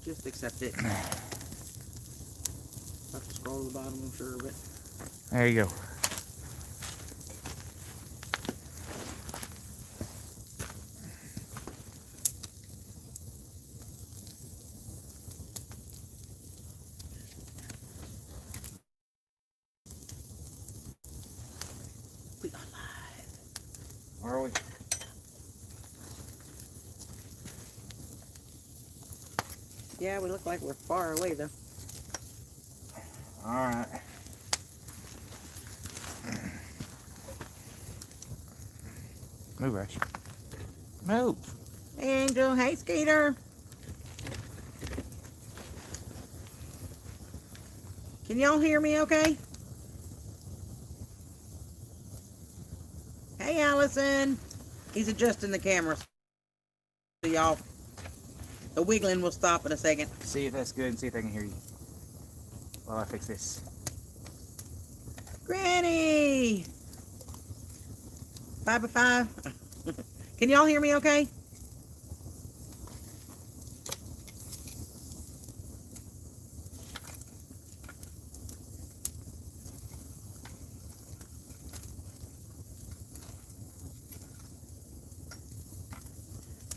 Just accept it. Have to scroll to the bottom, I'm sure of it. There you go. We are live. Are we? Yeah, we look like we're far away though. Alright. Move, Rush. Move. Hey, Angel. Hey, Skeeter. Can y'all hear me okay? Hey, Allison. He's adjusting the camera. So y'all, the wiggling will stop in a second. See if that's good and see if I can hear you while I fix this. Granny. 5 by 5. Can y'all hear me okay?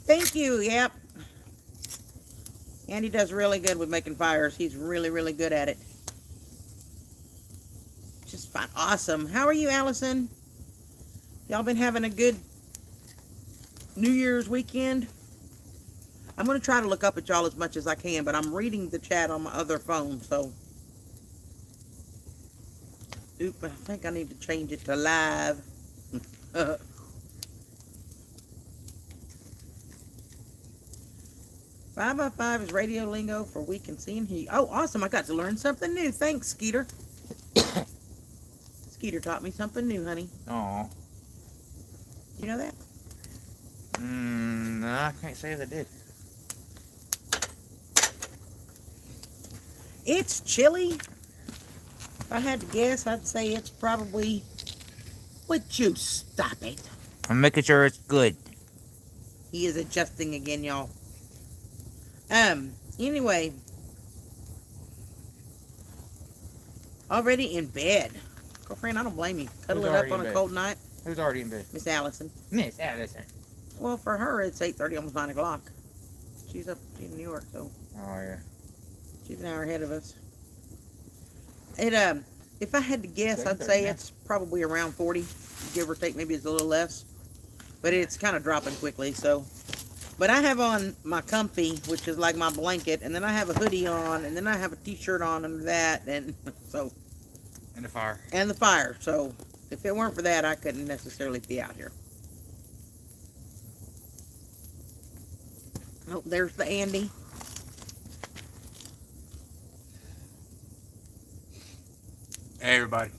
Thank you. Yep. Andy does really good with making fires. He's really, really good at it. Just fine. Awesome. How are you, Allison? Y'all been having a good New Year's weekend? I'm going to try to look up at y'all as much as I can, but I'm reading the chat on my other phone, so. Oop, I think I need to change it to live. 5 by 5 is radio lingo for we can see and hear. Oh, awesome. I got to learn something new. Thanks, Skeeter. Skeeter taught me something new, honey. Aw. You know that? No, I can't say if I did. It's chilly. If I had to guess, I'd say it's probably... Would you stop it? I'm making sure it's good. He is adjusting again, y'all. Anyway. Already in bed. Girlfriend, I don't blame you. Cuddling up on a cold night. Who's already in bed? Miss Allison. Miss Allison. Well, for her, it's 8:30, almost 9 o'clock. She's up in New York, so. Oh, yeah. She's an hour ahead of us. If I had to guess, I'd say it's probably around 40, give or take. Maybe it's a little less. But it's kind of dropping quickly, so. But I have on my comfy, which is like my blanket, and then I have a hoodie on, and then I have a t-shirt on under that, and so. And the fire. And the fire, so if it weren't for that, I couldn't necessarily be out here. Oh, there's the Andy. Hey, everybody.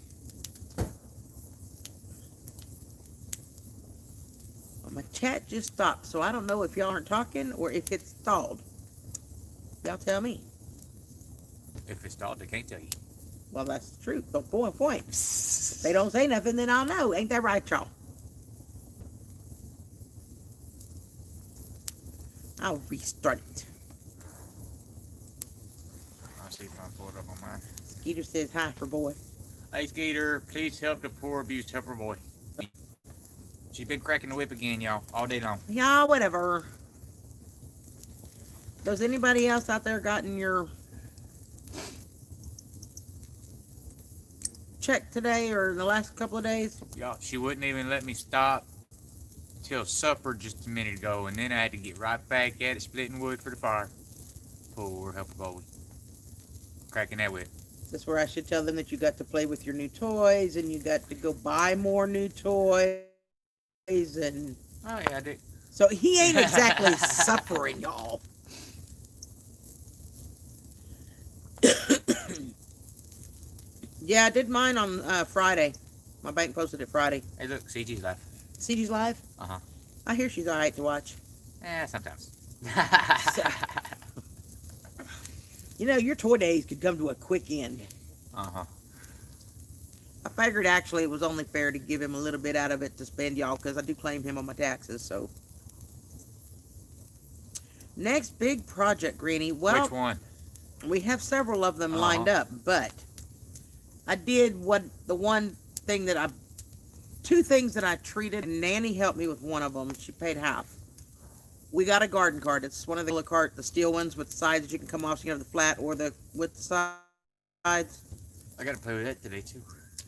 Well, my chat just stopped, so I don't know if y'all aren't talking or if it's stalled. Y'all tell me. If it's stalled, they can't tell you. Well, that's the truth. So point. If they don't say nothing, then I'll know. Ain't that right, y'all? I'll restart it. I'll see if I can pull it up on mine. Skeeter says hi for boy. Hey, Skeeter, please help the poor abused helper boy. She's been cracking the whip again, y'all, all day long. Yeah, whatever. Does anybody else out there gotten your check today or in the last couple of days? Y'all, she wouldn't even let me stop till supper just a minute ago, and then I had to get right back at it, splitting wood for the fire. Poor helper boy. Cracking that whip. This is where I should tell them that you got to play with your new toys and you got to go buy more new toys and... Oh, yeah, I did. So he ain't exactly suffering, y'all. Yeah, I did mine on Friday. My bank posted it Friday. Hey, look, CG's live. CG's live? Uh-huh. I hear she's alright to watch. Sometimes. So, you know, your toy days could come to a quick end. Uh-huh. I figured actually it was only fair to give him a little bit out of it to spend, y'all, because I do claim him on my taxes, so. Next big project, Granny. Well, Which one? we have several of them lined Uh-huh. up, but I did two things that I treated, and Nanny helped me with one of them. She paid half. We got a garden cart. It's one of the steel ones with the sides that you can come off, so you can have the flat or the with the sides. I gotta play with that today too.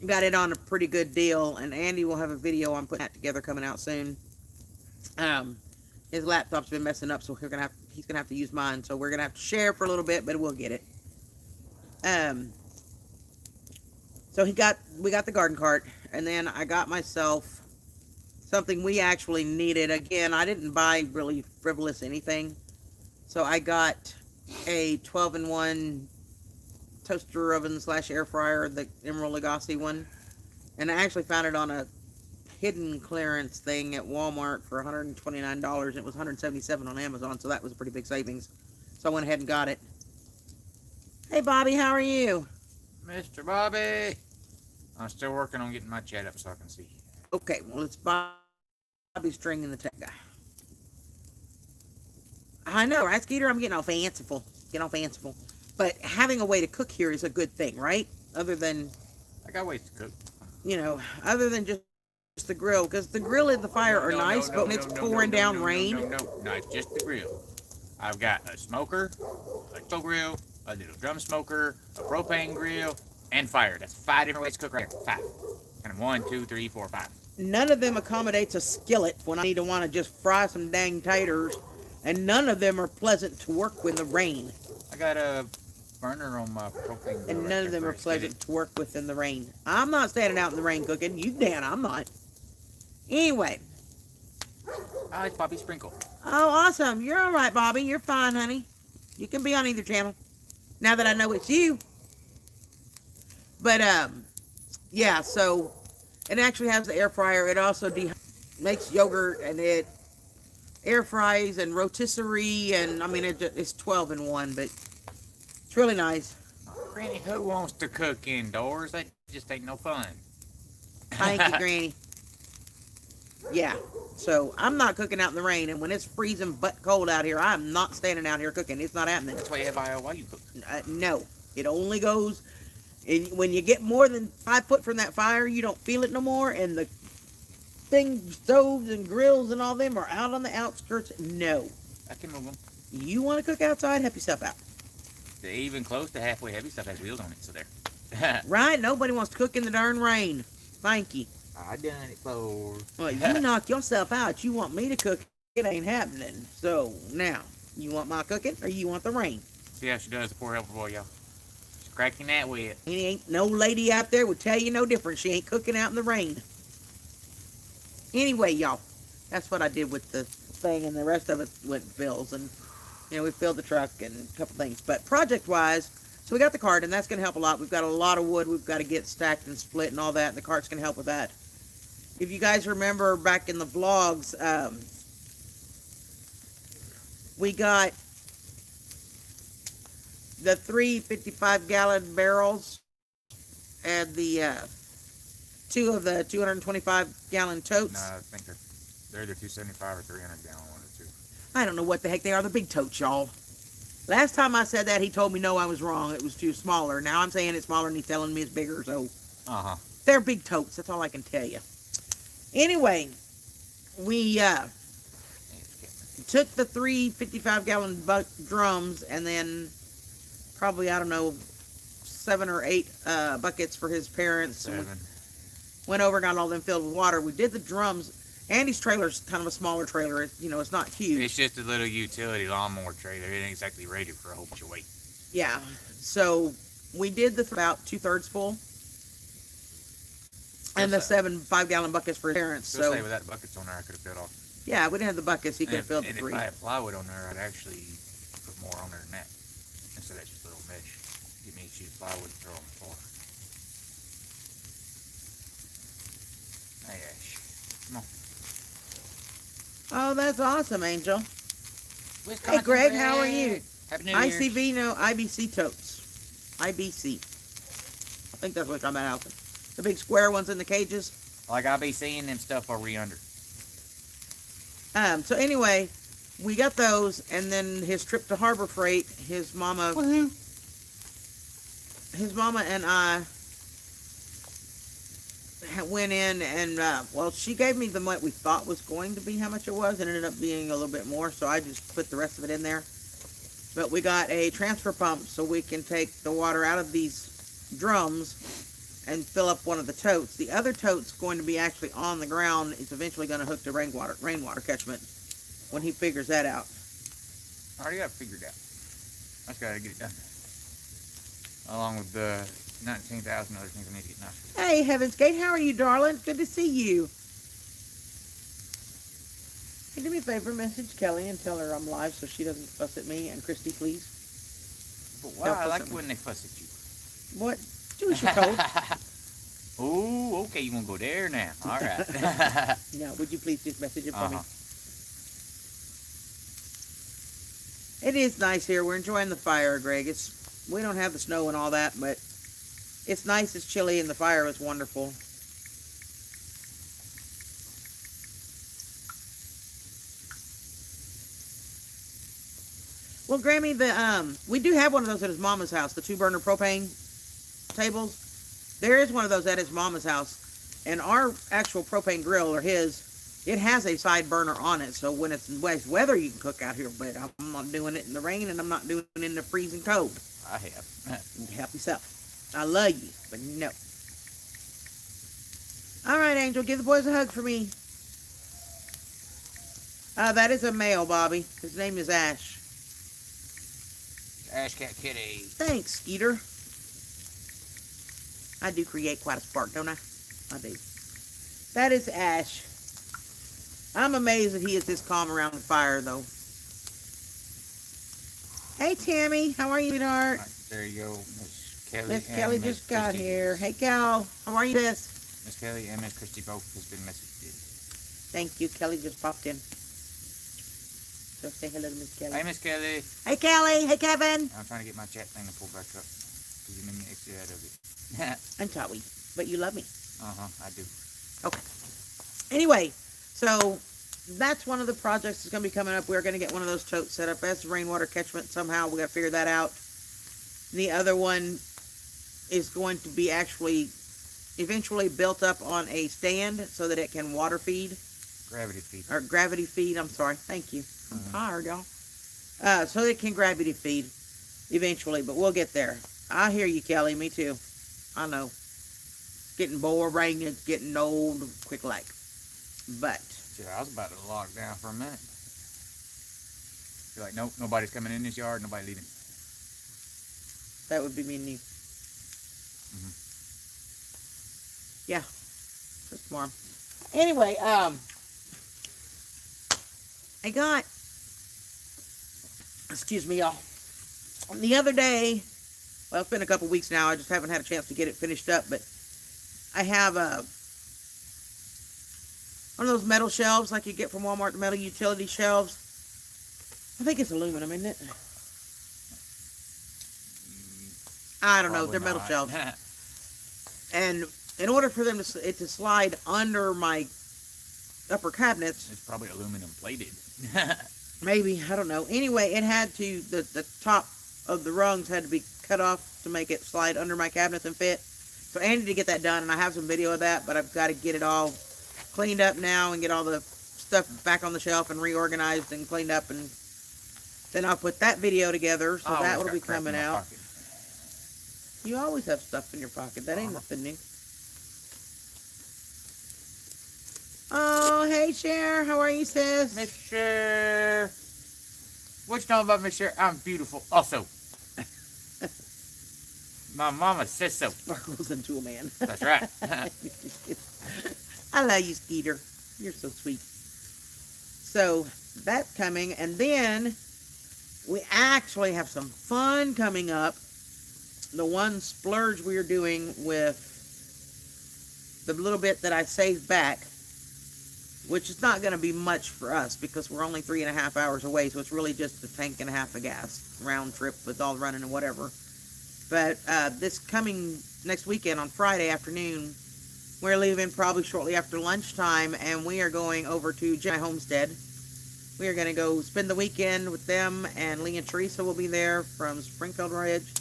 Got it on a pretty good deal, and Andy will have a video on putting that together coming out soon. His laptop's been messing up, so he's gonna have to use mine. So we're gonna have to share for a little bit, but we'll get it. So we got the garden cart, and then I got myself something we actually needed. Again, I didn't buy really frivolous anything, so I got a 12-in-1 toaster oven / air fryer, the Emerald Lagasse one, and I actually found it on a hidden clearance thing at Walmart for $129. And it was $177 on Amazon, so that was a pretty big savings. So I went ahead and got it. Hey, Bobby, how are you? Mr. Bobby! I'm still working on getting my chat up so I can see. Okay, well, it's Bobby String and the tech guy. I know, right, Skeeter? I'm getting all fanciful. But having a way to cook here is a good thing, right? Other than, I got ways to cook. Other than just the grill. Because the grill and the fire are nice, but when it's pouring down rain. No, just the grill. I've got a smoker, a stove grill, a little drum smoker, a propane grill, and fire. That's 5 different ways to cook right here. 5. And 1, 2, 3, 4, 5. None of them accommodates a skillet when I need to want to just fry some dang taters. And none of them are pleasant to work with in the rain. I got a burner on my propane grill. And none of them are pleasant to work with in the rain. I'm not standing out in the rain cooking. You Dan, I'm not. Anyway. Oh, it's Bobby Sprinkle. Oh, awesome. You're all right, Bobby. You're fine, honey. You can be on either channel. Now that I know it's you. But, yeah, so it actually has the air fryer. It also makes yogurt, and it air fries and rotisserie, and I mean, it's 12-in-1, but it's really nice. Granny, who wants to cook indoors? That just ain't no fun. Thank you, Granny. Yeah, so I'm not cooking out in the rain, and when it's freezing butt cold out here, I'm not standing out here cooking. It's not happening. That's why you have IO while you cook. No, it only goes, and when you get more than 5 foot from that fire, you don't feel it no more, and the stoves and grills and all them are out on the outskirts. No. I can move them. You want to cook outside, help yourself out. They're even close to halfway heavy stuff has wheels on it, so there. Right? Nobody wants to cook in the darn rain. Thank you. I done it before. Well, you knock yourself out. You want me to cook. It ain't happening. So, now, you want my cooking or you want the rain? See how she does, the poor helper boy, y'all. She's cracking that whip. Ain't no lady out there would tell you no different. She ain't cooking out in the rain. Anyway, y'all, that's what I did with the thing, and the rest of it went fills, and we filled the truck and a couple things. But project-wise, so we got the cart, and that's going to help a lot. We've got a lot of wood we've got to get stacked and split and all that, and the cart's going to help with that. If you guys remember back in the vlogs, we got the 3 55-gallon barrels and the 2 of the 225-gallon totes. No, I think they're either 275 or 300 gallon, one or two. I don't know what the heck they are. They're big totes, y'all. Last time I said that, he told me no, I was wrong. It was too smaller. Now I'm saying it's smaller, and he's telling me it's bigger. So they're big totes. That's all I can tell you. Anyway, we took the 3 55-gallon drums, and then probably, I don't know, 7 or 8 buckets for his parents. 7. Went over, got all them filled with water. We did the drums. Andy's trailer's kind of a smaller trailer. It's not huge. It's just a little utility lawnmower trailer. It ain't exactly rated for a whole bunch of weight. Yeah. So we did about 2/3 full. And the 7 5-gallon buckets for his parents. So say without the buckets on there, I could have filled off. Yeah, we didn't have the buckets. He could have filled the 3. If I had plywood on there, I'd actually put more on there than that. Instead of just a little mesh. Give me a sheet of plywood and throw on the floor. Hey, Ash. Come on. Oh, that's awesome, Angel. Wisconsin, Hey, Greg, how are you? Happy New Year. ICV, no, IBC totes. IBC. I think that's what you're talking about, Alton. The big square ones in the cages. Like I be seeing them stuff over yonder. So anyway, we got those, and then his trip to Harbor Freight, his mama and I went in and, well, she gave me what we thought was going to be how much it was, and it ended up being a little bit more, so I just put the rest of it in there. But we got a transfer pump so we can take the water out of these drums and fill up one of the totes. The other tote's going to be actually on the ground. It's eventually going to hook to rainwater catchment when he figures that out. I already got it figured out. I just gotta get it done. Along with the 19,000 other things I need to get done. Hey, Heaven's Gate, how are you, darling? Good to see you. Hey, do me a favor, message Kelly and tell her I'm live so she doesn't fuss at me. And Christy, please. But why? I like when they fuss at you. What? Do as you're told. Oh, okay, you want to go there now. All right. Now, would you please just message it for me? Uh-huh. It is nice here. We're enjoying the fire, Greg. We don't have the snow and all that, but it's nice. It's chilly, and the fire is wonderful. Well, Grammy, we do have one of those at his mama's house, the 2-burner propane tables. There is one of those at his mama's house, and our actual propane grill, or his, it has a side burner on it, so when it's nice weather, you can cook out here, but I'm not doing it in the rain, and I'm not doing it in the freezing cold. I have. Help yourself. I love you, but no. All right, Angel, give the boys a hug for me. That is a male, Bobby. His name is Ash. Ash Cat Kitty. Thanks, Skeeter. I do create quite a spark, don't I? I do. That is Ash. I'm amazed that he is this calm around the fire, though. Hey, Tammy. How are you, sweetheart? Right, there you go, Miss Kelly. Miss Kelly Miss just got Christy. here. Hey, Cal. How are you, Miss? Miss Kelly and Miss Christy both has been messaged. Thank you. Kelly just popped in. So say hello to Miss Kelly. Hey, Miss Kelly. Hey, Kelly. Hey, Kevin. I'm trying to get my chat thing to pull back up. Because you made me exit out of it. I'm sorry, but you love me. I do. Okay. Anyway, so that's one of the projects that's going to be coming up. We're going to get one of those totes set up as rainwater catchment somehow. We got to figure that out. The other one is going to be actually eventually built up on a stand so that it can water feed. Gravity feed. Or gravity feed, I'm sorry. Thank you. I'm tired, y'all. So it can gravity feed eventually, but we'll get there. I hear you, Kelly. Me too. I know. It's getting boring. It's getting old quick like. But. Yeah, I was about to log down for a minute. You're like, nope, nobody's coming in this yard, nobody leaving. That would be me and you. Yeah. For tomorrow. Anyway, I got, excuse me, y'all. The other day, well, it's been a couple weeks now. I just haven't had a chance to get it finished up, but I have one of those metal shelves like you get from Walmart, the metal utility shelves. I think it's aluminum, isn't it? I don't know. They're metal shelves. And in order for them to slide under my upper cabinets, it's probably aluminum plated. maybe, I don't know. Anyway, it had to, the top of the rungs had to be cut off to make it slide under my cabinets and fit. So I needed to get that done, and I have some video of that, but I've got to get it all cleaned up now and get all the stuff back on the shelf and reorganized and cleaned up, and then I'll put that video together, so that will be coming out. You always have stuff in your pocket. That ain't nothing new. Oh, hey, Cher. How are you, sis? Miss Cher. What you know about Miss Cher? I'm beautiful also. My mama says so. Sparkles into a man. That's right. I love you, Skeeter. You're so sweet. So, that's coming. And then, we actually have some fun coming up. The one splurge we are doing with the little bit that I saved back, which is not going to be much for us because we're only 3.5 hours away, so it's really just a tank and a half of gas round trip with all running and whatever. But this coming next weekend on Friday afternoon, we're leaving probably shortly after lunchtime, and we are going over to my homestead We are going to go spend the weekend with them, and Lee and Teresa will be there from Springfield Ridge.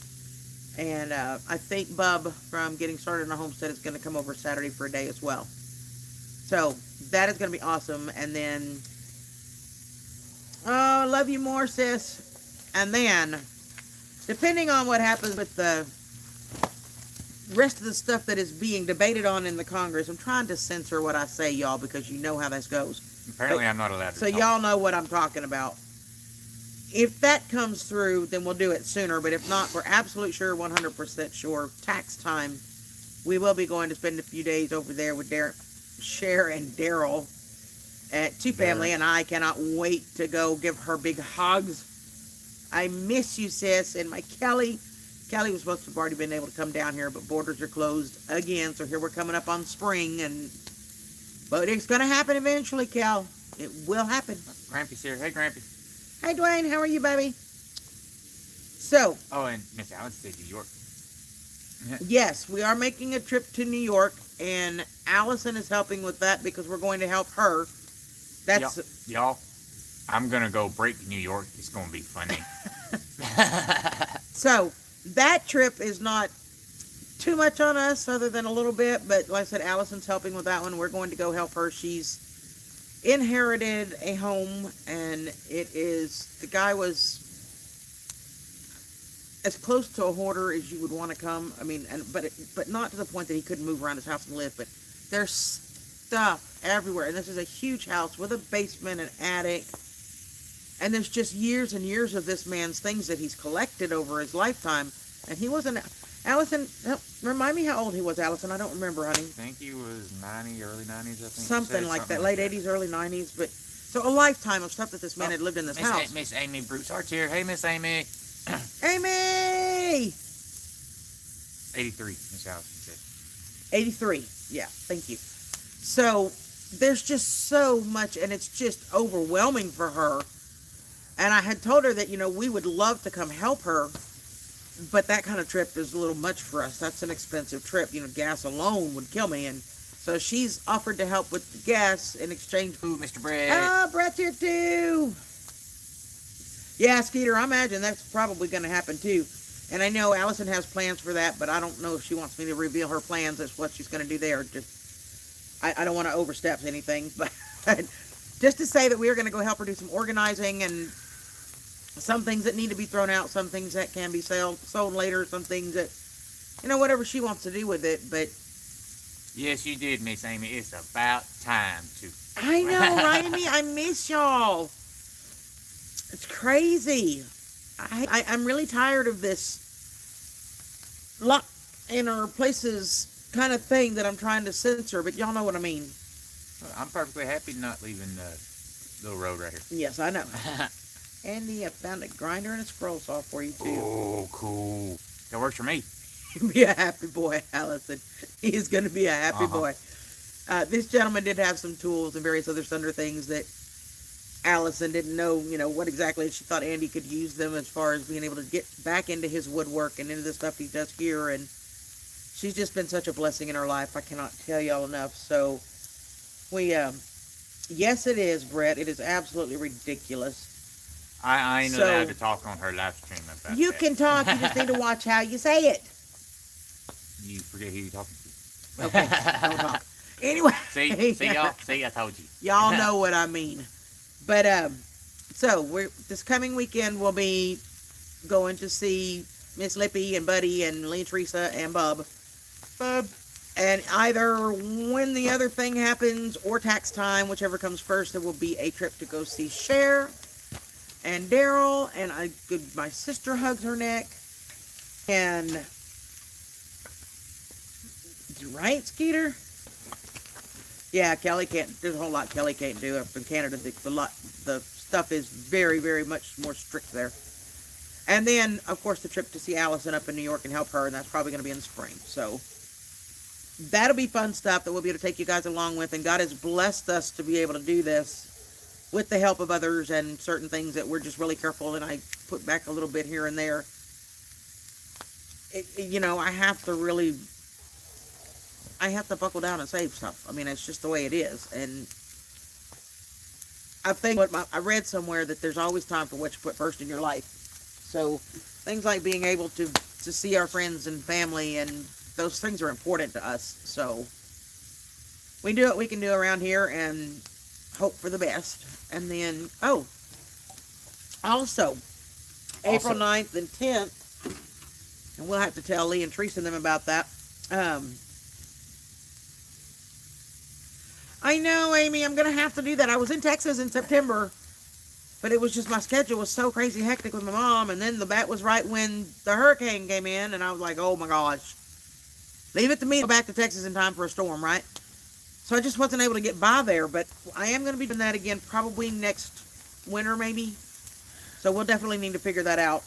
And I think Bub from Getting Started in a Homestead is going to come over Saturday for a day as well. So that is going to be awesome. And then, oh, love you more, sis. And then, depending on what happens with the rest of the stuff that is being debated on in the Congress, I'm trying to censor what I say, y'all, because you know how this goes. Apparently, I'm not allowed to. So y'all know what I'm talking about. If that comes through, then we'll do it sooner. But if not, we're absolutely sure, 100% sure, tax time, we will be going to spend a few days over there with Cher and Daryl at Two Family, and I cannot wait to go give her big hugs. I miss you, sis, and my Kelly. Kelly was supposed to have already been able to come down here, but borders are closed again, so here we're coming up on spring, but it's going to happen eventually, Kel. It will happen. Grampy's here. Hey, Grampy. Hey, Dwayne. How are you, baby? So. Oh, and Miss Allen said New York. Yes, we are making a trip to New York, and Allison is helping with that because we're going to help her. That's y'all. I'm gonna go break New York. It's gonna be funny. So that trip is not too much on us, other than a little bit. But like I said, Allison's helping with that one. We're going to go help her. She's inherited a home, and the guy was as close to a hoarder as you would want to come. I mean, but not to the point that he couldn't move around his house and live. But there's stuff everywhere, and this is a huge house with a basement and attic, and there's just years and years of this man's things that he's collected over his lifetime. And he wasn't. Allison, remind me how old he was, Allison. I don't remember, honey. I think he was 90, early 90s, I think. Something like that, late 80s, early 90s. But so a lifetime of stuff that this man had lived in this house. Miss Amy Broussard's here. Hey, Miss Amy. Amy! 83, Miss Allison said. 83, yeah, thank you. So there's just so much, and it's just overwhelming for her. And I had told her that, we would love to come help her, but that kind of trip is a little much for us. That's an expensive trip. Gas alone would kill me. And so she's offered to help with the gas in exchange for... Ooh, Mr. Brett. Oh, Brett's here too. Yeah, Skeeter, I imagine that's probably going to happen too. And I know Allison has plans for that, but I don't know if she wants me to reveal her plans as what she's going to do there. I don't want to overstep anything, but just to say that we are going to go help her do some organizing, and some things that need to be thrown out, some things that can be sold later, some things that, whatever she wants to do with it. But yes, you did, Miss Amy. It's about time to. I know, right, Amy? I miss y'all. It's crazy. I'm really tired of this lock in our places kind of thing that I'm trying to censor, but y'all know what I mean. I'm perfectly happy not leaving the little road right here. Yes, I know. Andy, I found a grinder and a scroll saw for you, too. Oh, cool. That works for me. You'll be a happy boy, Allison. He is going to be a happy boy. This gentleman did have some tools and various other thunder things that Allison didn't know, what exactly she thought Andy could use them as far as being able to get back into his woodwork and into the stuff he does here. And she's just been such a blessing in her life. I cannot tell y'all enough. So yes, it is, Brett. It is absolutely ridiculous. I ain't allowed to talk on her live stream about that. You can talk. You just need to watch how you say it. You forget who you're talking to. Okay, don't talk. Anyway. See, y'all. See, I told you. Y'all know what I mean. But, so, this coming weekend, we'll be going to see Miss Lippy and Buddy and Lee and Teresa and Bub. And either when the other thing happens or tax time, whichever comes first, there will be a trip to go see Cher and Daryl. And my sister hugs her neck. And, right, Skeeter? Yeah, Kelly can't. There's a whole lot Kelly can't do up in Canada. The stuff is very, very much more strict there. And then, of course, the trip to see Allison up in New York and help her, and that's probably going to be in the spring. So that'll be fun stuff that we'll be able to take you guys along with. And God has blessed us to be able to do this with the help of others and certain things that we're just really careful. And I put back a little bit here and there. I have to buckle down and save stuff. I mean, it's just the way it is. And I think I read somewhere that there's always time for what you put first in your life. So things like being able to see our friends and family, and those things are important to us. So we do what we can do around here and hope for the best. And then, also, April 9th and 10th, and we'll have to tell Lee and Teresa and them about that. I know, Amy, I'm going to have to do that. I was in Texas in September, but it was just my schedule was so crazy hectic with my mom, and then that was right when the hurricane came in, and I was like, oh my gosh. Leave it to me to go back to Texas in time for a storm, right? So I just wasn't able to get by there, but I am going to be doing that again probably next winter maybe. So we'll definitely need to figure that out.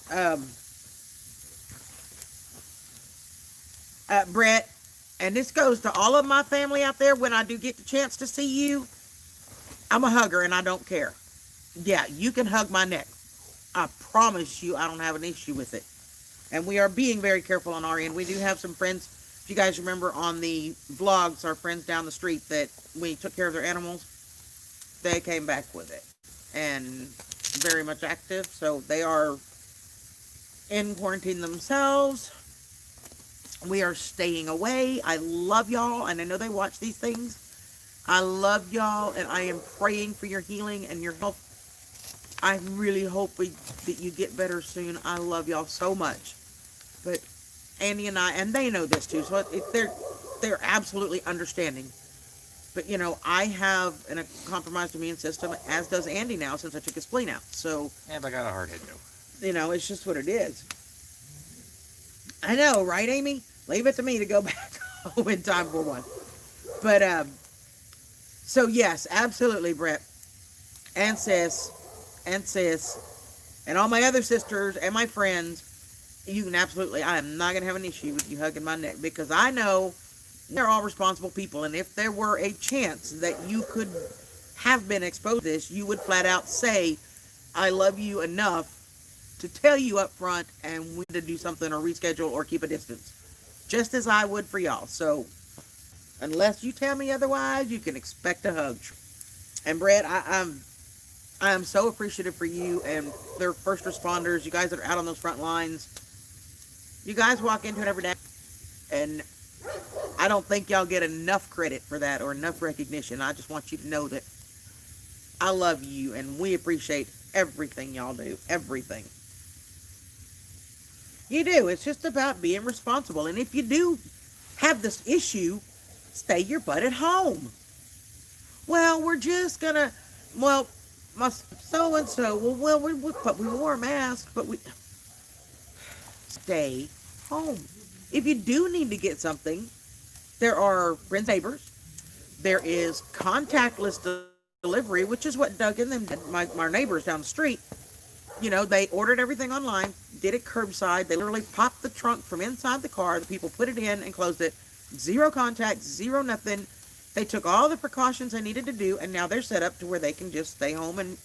Brett, and this goes to all of my family out there, when I do get the chance to see you, I'm a hugger and I don't care. Yeah, you can hug my neck. I promise you I don't have an issue with it. And we are being very careful on our end. We do have some friends, if you guys remember on the vlogs, our friends down the street that we took care of their animals, they came back with it. And very much active. So they are in quarantine themselves. We are staying away. I love y'all, and I know they watch these things. I love y'all, and I am praying for your healing and your health. I really hope that you get better soon. I love y'all so much. But Andy and I, and they know this too, so they're absolutely understanding. But, you know, I have a compromised immune system, as does Andy now, since I took his spleen out. So, yeah, but I got a hard head, though. You know, it's just what it is. I know, right, Amy? Leave it to me to go back home in time for one. But, so yes, absolutely, Brett. And sis, and all my other sisters and my friends, you can absolutely, I am not going to have an issue with you hugging my neck, because I know they're all responsible people, and if there were a chance that you could have been exposed to this, you would flat out say, I love you enough to tell you up front, and we need to do something or reschedule or keep a distance, just as I would for y'all. So unless you tell me otherwise, you can expect a hug. And Brett, I'm so appreciative for you and their first responders, you guys that are out on those front lines. You guys walk into it every day, and I don't think y'all get enough credit for that or enough recognition. I just want you to know that I love you, and we appreciate everything y'all do. Everything. You do. It's just about being responsible. And if you do have this issue, stay your butt at home. Well, we're just gonna, well, my so-and-so, well, but we wore a mask, but we, stay home. If you do need to get something, there are friends, neighbors. There is contactless delivery, which is what Doug and them did, my neighbors down the street. You know, they ordered everything online, did it curbside. They literally popped the trunk from inside the car. The people put it in and closed it. Zero contact, zero nothing. They took all the precautions they needed to do, and now they're set up to where they can just stay home and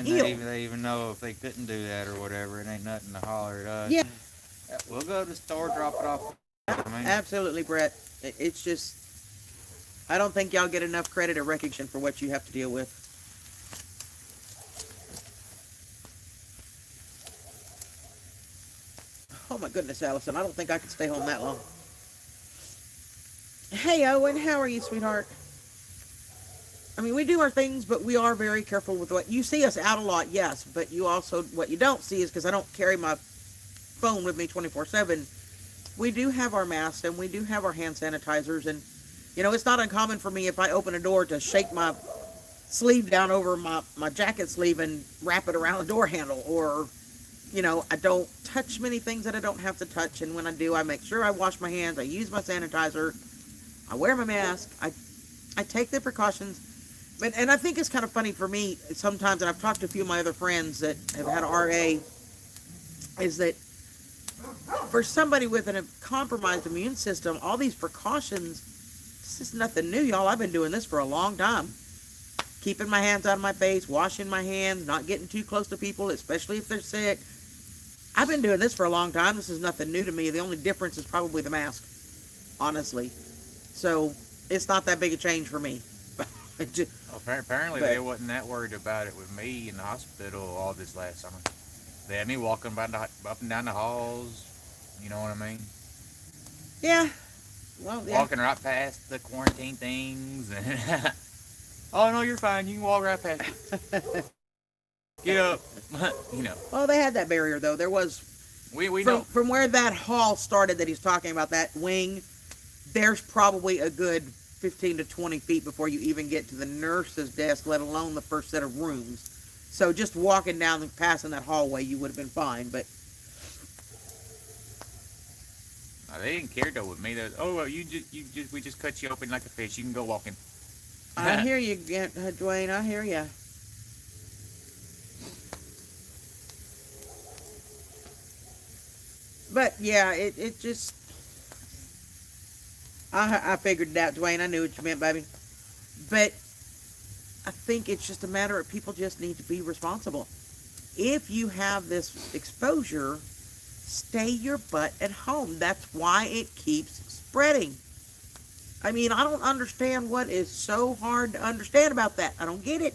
heal. They even know if they couldn't do that or whatever, it ain't nothing to holler at us. Yeah. We'll go to the store, drop it off. Absolutely, Brett. It's just, I don't think y'all get enough credit or recognition for what you have to deal with. Oh my goodness, Allison, I don't think I could stay home that long. Hey, Owen, how are you, sweetheart? I mean, we do our things, but we are very careful with what, you see us out a lot, yes, but you also, what you don't see is, because I don't carry my phone with me 24/7, we do have our masks, and we do have our hand sanitizers, and, you know, it's not uncommon for me if I open a door to shake my sleeve down over my jacket sleeve and wrap it around the door handle, or, you know, I don't touch many things that I don't have to touch, and when I do, I make sure I wash my hands, I use my sanitizer, I wear my mask, I take the precautions, and I think it's kind of funny for me sometimes, and I've talked to a few of my other friends that have had RA, is that for somebody with a compromised immune system, all these precautions, this is nothing new, y'all. I've been doing this for a long time. Keeping my hands out of my face, washing my hands, not getting too close to people, especially if they're sick. I've been doing this for a long time. This is nothing new to me. The only difference is probably the mask, honestly. So it's not that big a change for me. Apparently, But- they wasn't that worried about it with me in the hospital all this last summer. They had me walking up and down the halls. You know what I mean? Yeah. Well, yeah. Walking right past the quarantine things. And oh, no, you're fine. You can walk right past it. Get up. You know. Well, they had that barrier though. There was We know. from where that hall started that he's talking about, that wing. There's probably a good 15 to 20 feet before you even get to the nurse's desk, let alone the first set of rooms. So just walking down and passing that hallway, you would have been fine. But They didn't care though with me. Oh, well, we just cut you open like a fish. You can go walking. I hear you, Dwayne. I hear you. But yeah, it just. I figured it out, Dwayne. I knew what you meant, baby. But I think it's just a matter of people just need to be responsible. If you have this exposure, stay your butt at home. That's why it keeps spreading. I mean, I don't understand what is so hard to understand about that. I don't get it.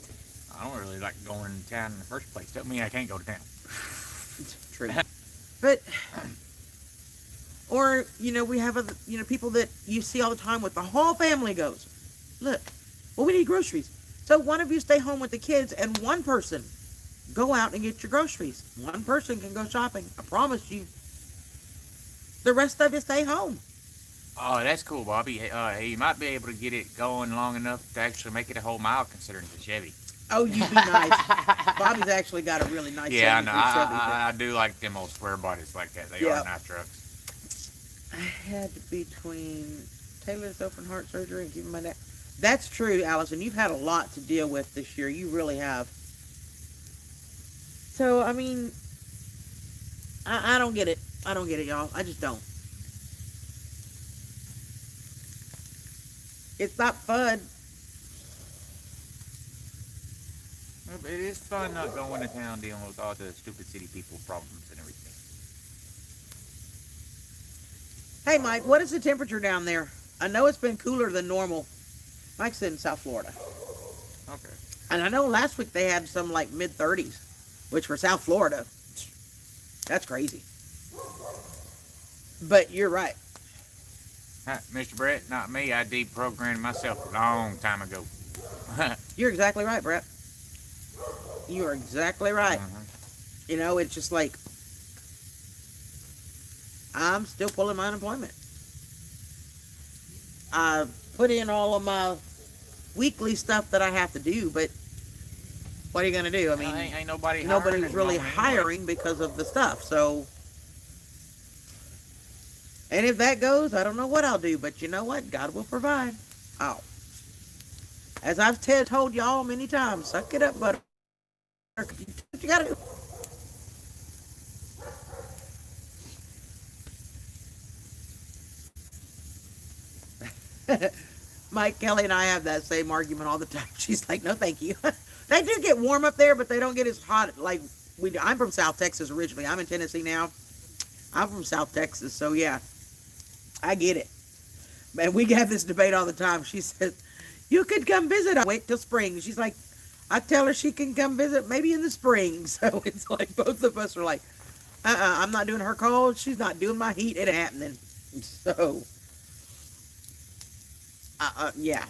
I don't really like going to town in the first place. Doesn't mean I can't go to town. True. But, or, we have other, people that you see all the time with the whole family goes, look, well, we need groceries. So one of you stay home with the kids and one person go out and get your groceries. One person can go shopping. I promise you. The rest of you stay home. Oh, that's cool, Bobby. You might be able to get it going long enough to actually make it a whole mile considering it's a Chevy. Oh, you be nice. Bobby's actually got a really nice Yeah, I know. 73 Chevy. I do like them old square bodies like that. They Yeah. are nice trucks. I had to between Taylor's open heart surgery and keeping my dad. That's true, Allison. You've had a lot to deal with this year. You really have. So, I mean, I don't get it. I don't get it, y'all. I just don't. It's not fun. It is fun not going to town dealing with all the stupid city people problems and everything. Hey, Mike, what is the temperature down there? I know it's been cooler than normal. Mike's in South Florida. Okay. And I know last week they had some like mid-30s, which for South Florida, that's crazy. But you're right. Mr. Brett, not me. I deprogrammed myself a long time ago. You're exactly right, Brett. You are exactly right. It's just like, I'm still pulling my unemployment. I put in all of my weekly stuff that I have to do, but what are you going to do? I mean, ain't nobody nobody's really hiring because of the stuff, so. And if that goes, I don't know what I'll do, but you know what? God will provide. Oh. As I've told y'all many times, suck it up, butter. What you gotta do. Mike, Kelly, and I have that same argument all the time. She's like, no, thank you. They do get warm up there, but they don't get as hot like we do. I'm from South Texas originally. I'm in Tennessee now. I'm from South Texas, so yeah, I get it. Man, we have this debate all the time. She says, you could come visit. I wait till spring. She's like, I tell her she can come visit maybe in the spring. So it's like both of us are like, I'm not doing her cold. She's not doing my heat. It ain't happening. So, yeah.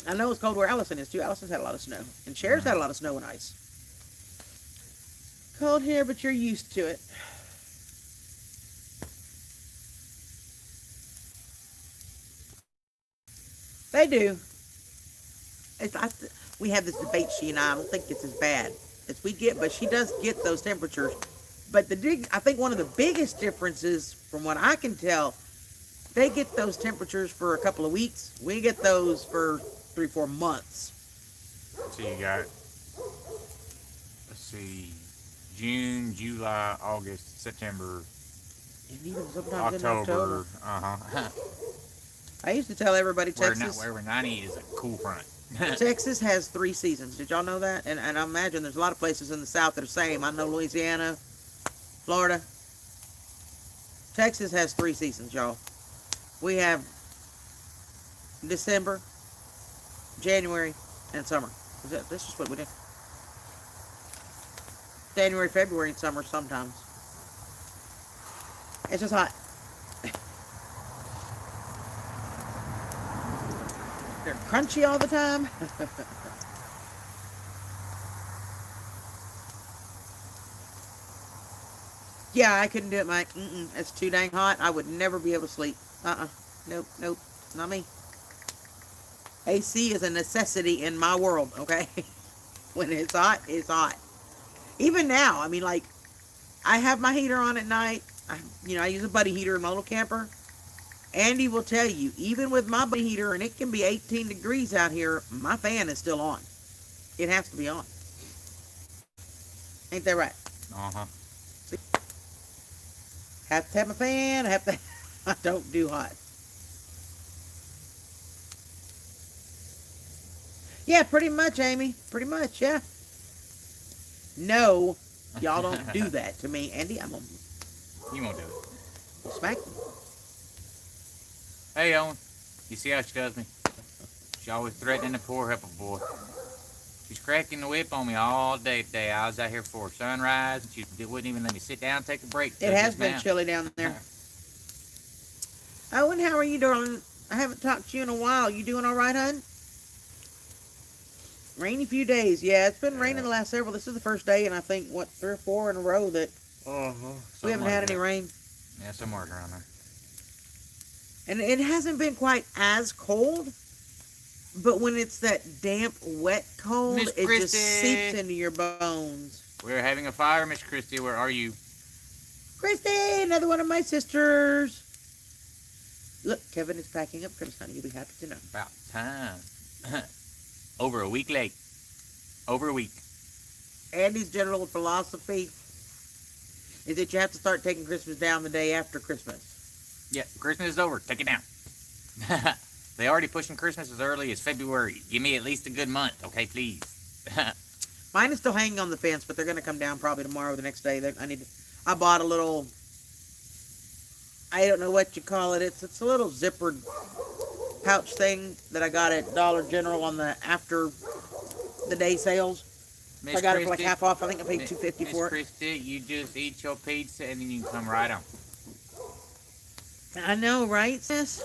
I know it's cold where Allison is too. Allison's had a lot of snow. And Cher's had a lot of snow and ice. Cold here, but you're used to it. They do. We have this debate, she and I don't think it's as bad as we get, but she does get those temperatures. But I think one of the biggest differences, from what I can tell, they get those temperatures for a couple of weeks. We get those for 3-4 months. So you got, let's see, June, July, August, September, And even sometimes October. in October. I used to tell everybody Texas. Where 90 is a cool front. Texas has 3 seasons. Did y'all know that? And I imagine there's a lot of places in the South that are the same. I know Louisiana, Florida. Texas has 3 seasons, y'all. We have December, January, and summer. That's just what we do. January, February, and summer sometimes. It's just hot. They're crunchy all the time. Yeah, I couldn't do it, Mike. It's too dang hot. I would never be able to sleep. Nope, nope. Not me. AC is a necessity in my world, okay? When it's hot, it's hot. Even now, I mean, like, I have my heater on at night. I use a buddy heater in my little camper. Andy will tell you, even with my buddy heater, and it can be 18 degrees out here, my fan is still on. It has to be on. Ain't that right? Uh-huh. See? Have to have my fan. I don't do hot. Yeah, pretty much, Amy. Pretty much, yeah. No, y'all don't do that to me, Andy. I'm gonna You won't do it. smack you. Hey, Owen. You see how she does me? She always threatening the poor helper boy. She's cracking the whip on me all day today. I was out here before sunrise, and she wouldn't even let me sit down and take a break. It has been chilly down there. Owen, how are you, darling? I haven't talked to you in a while. You doing all right, hon? Rainy few days. Yeah, it's been raining the last several. This is the first day, and I think, 3 or 4 in a row that we haven't had any rain. Yeah, somewhere around there. And it hasn't been quite as cold, but when it's that damp, wet cold, Miss it just Christie. seeps into your bones. We're having a fire, Miss Christie. Where are you? Christy, another one of my sisters. Look, Kevin is packing up Christmas, honey. You'll be happy to know. About time. Over a week late. Over a week. Andy's general philosophy is that you have to start taking Christmas down the day after Christmas. Yeah, Christmas is over. Take it down. They already pushing Christmas as early as February. Give me at least a good month, okay, please. Mine is still hanging on the fence, but they're going to come down probably tomorrow or the next day. I bought a little, I don't know what you call it. It's a little zippered pouch thing that I got at Dollar General on the after the day sales. Miss I got it for like Christie, half off. I think I paid $2.50 for it. Miss Christie, you just eat your pizza and then you can come right on. I know, right, sis?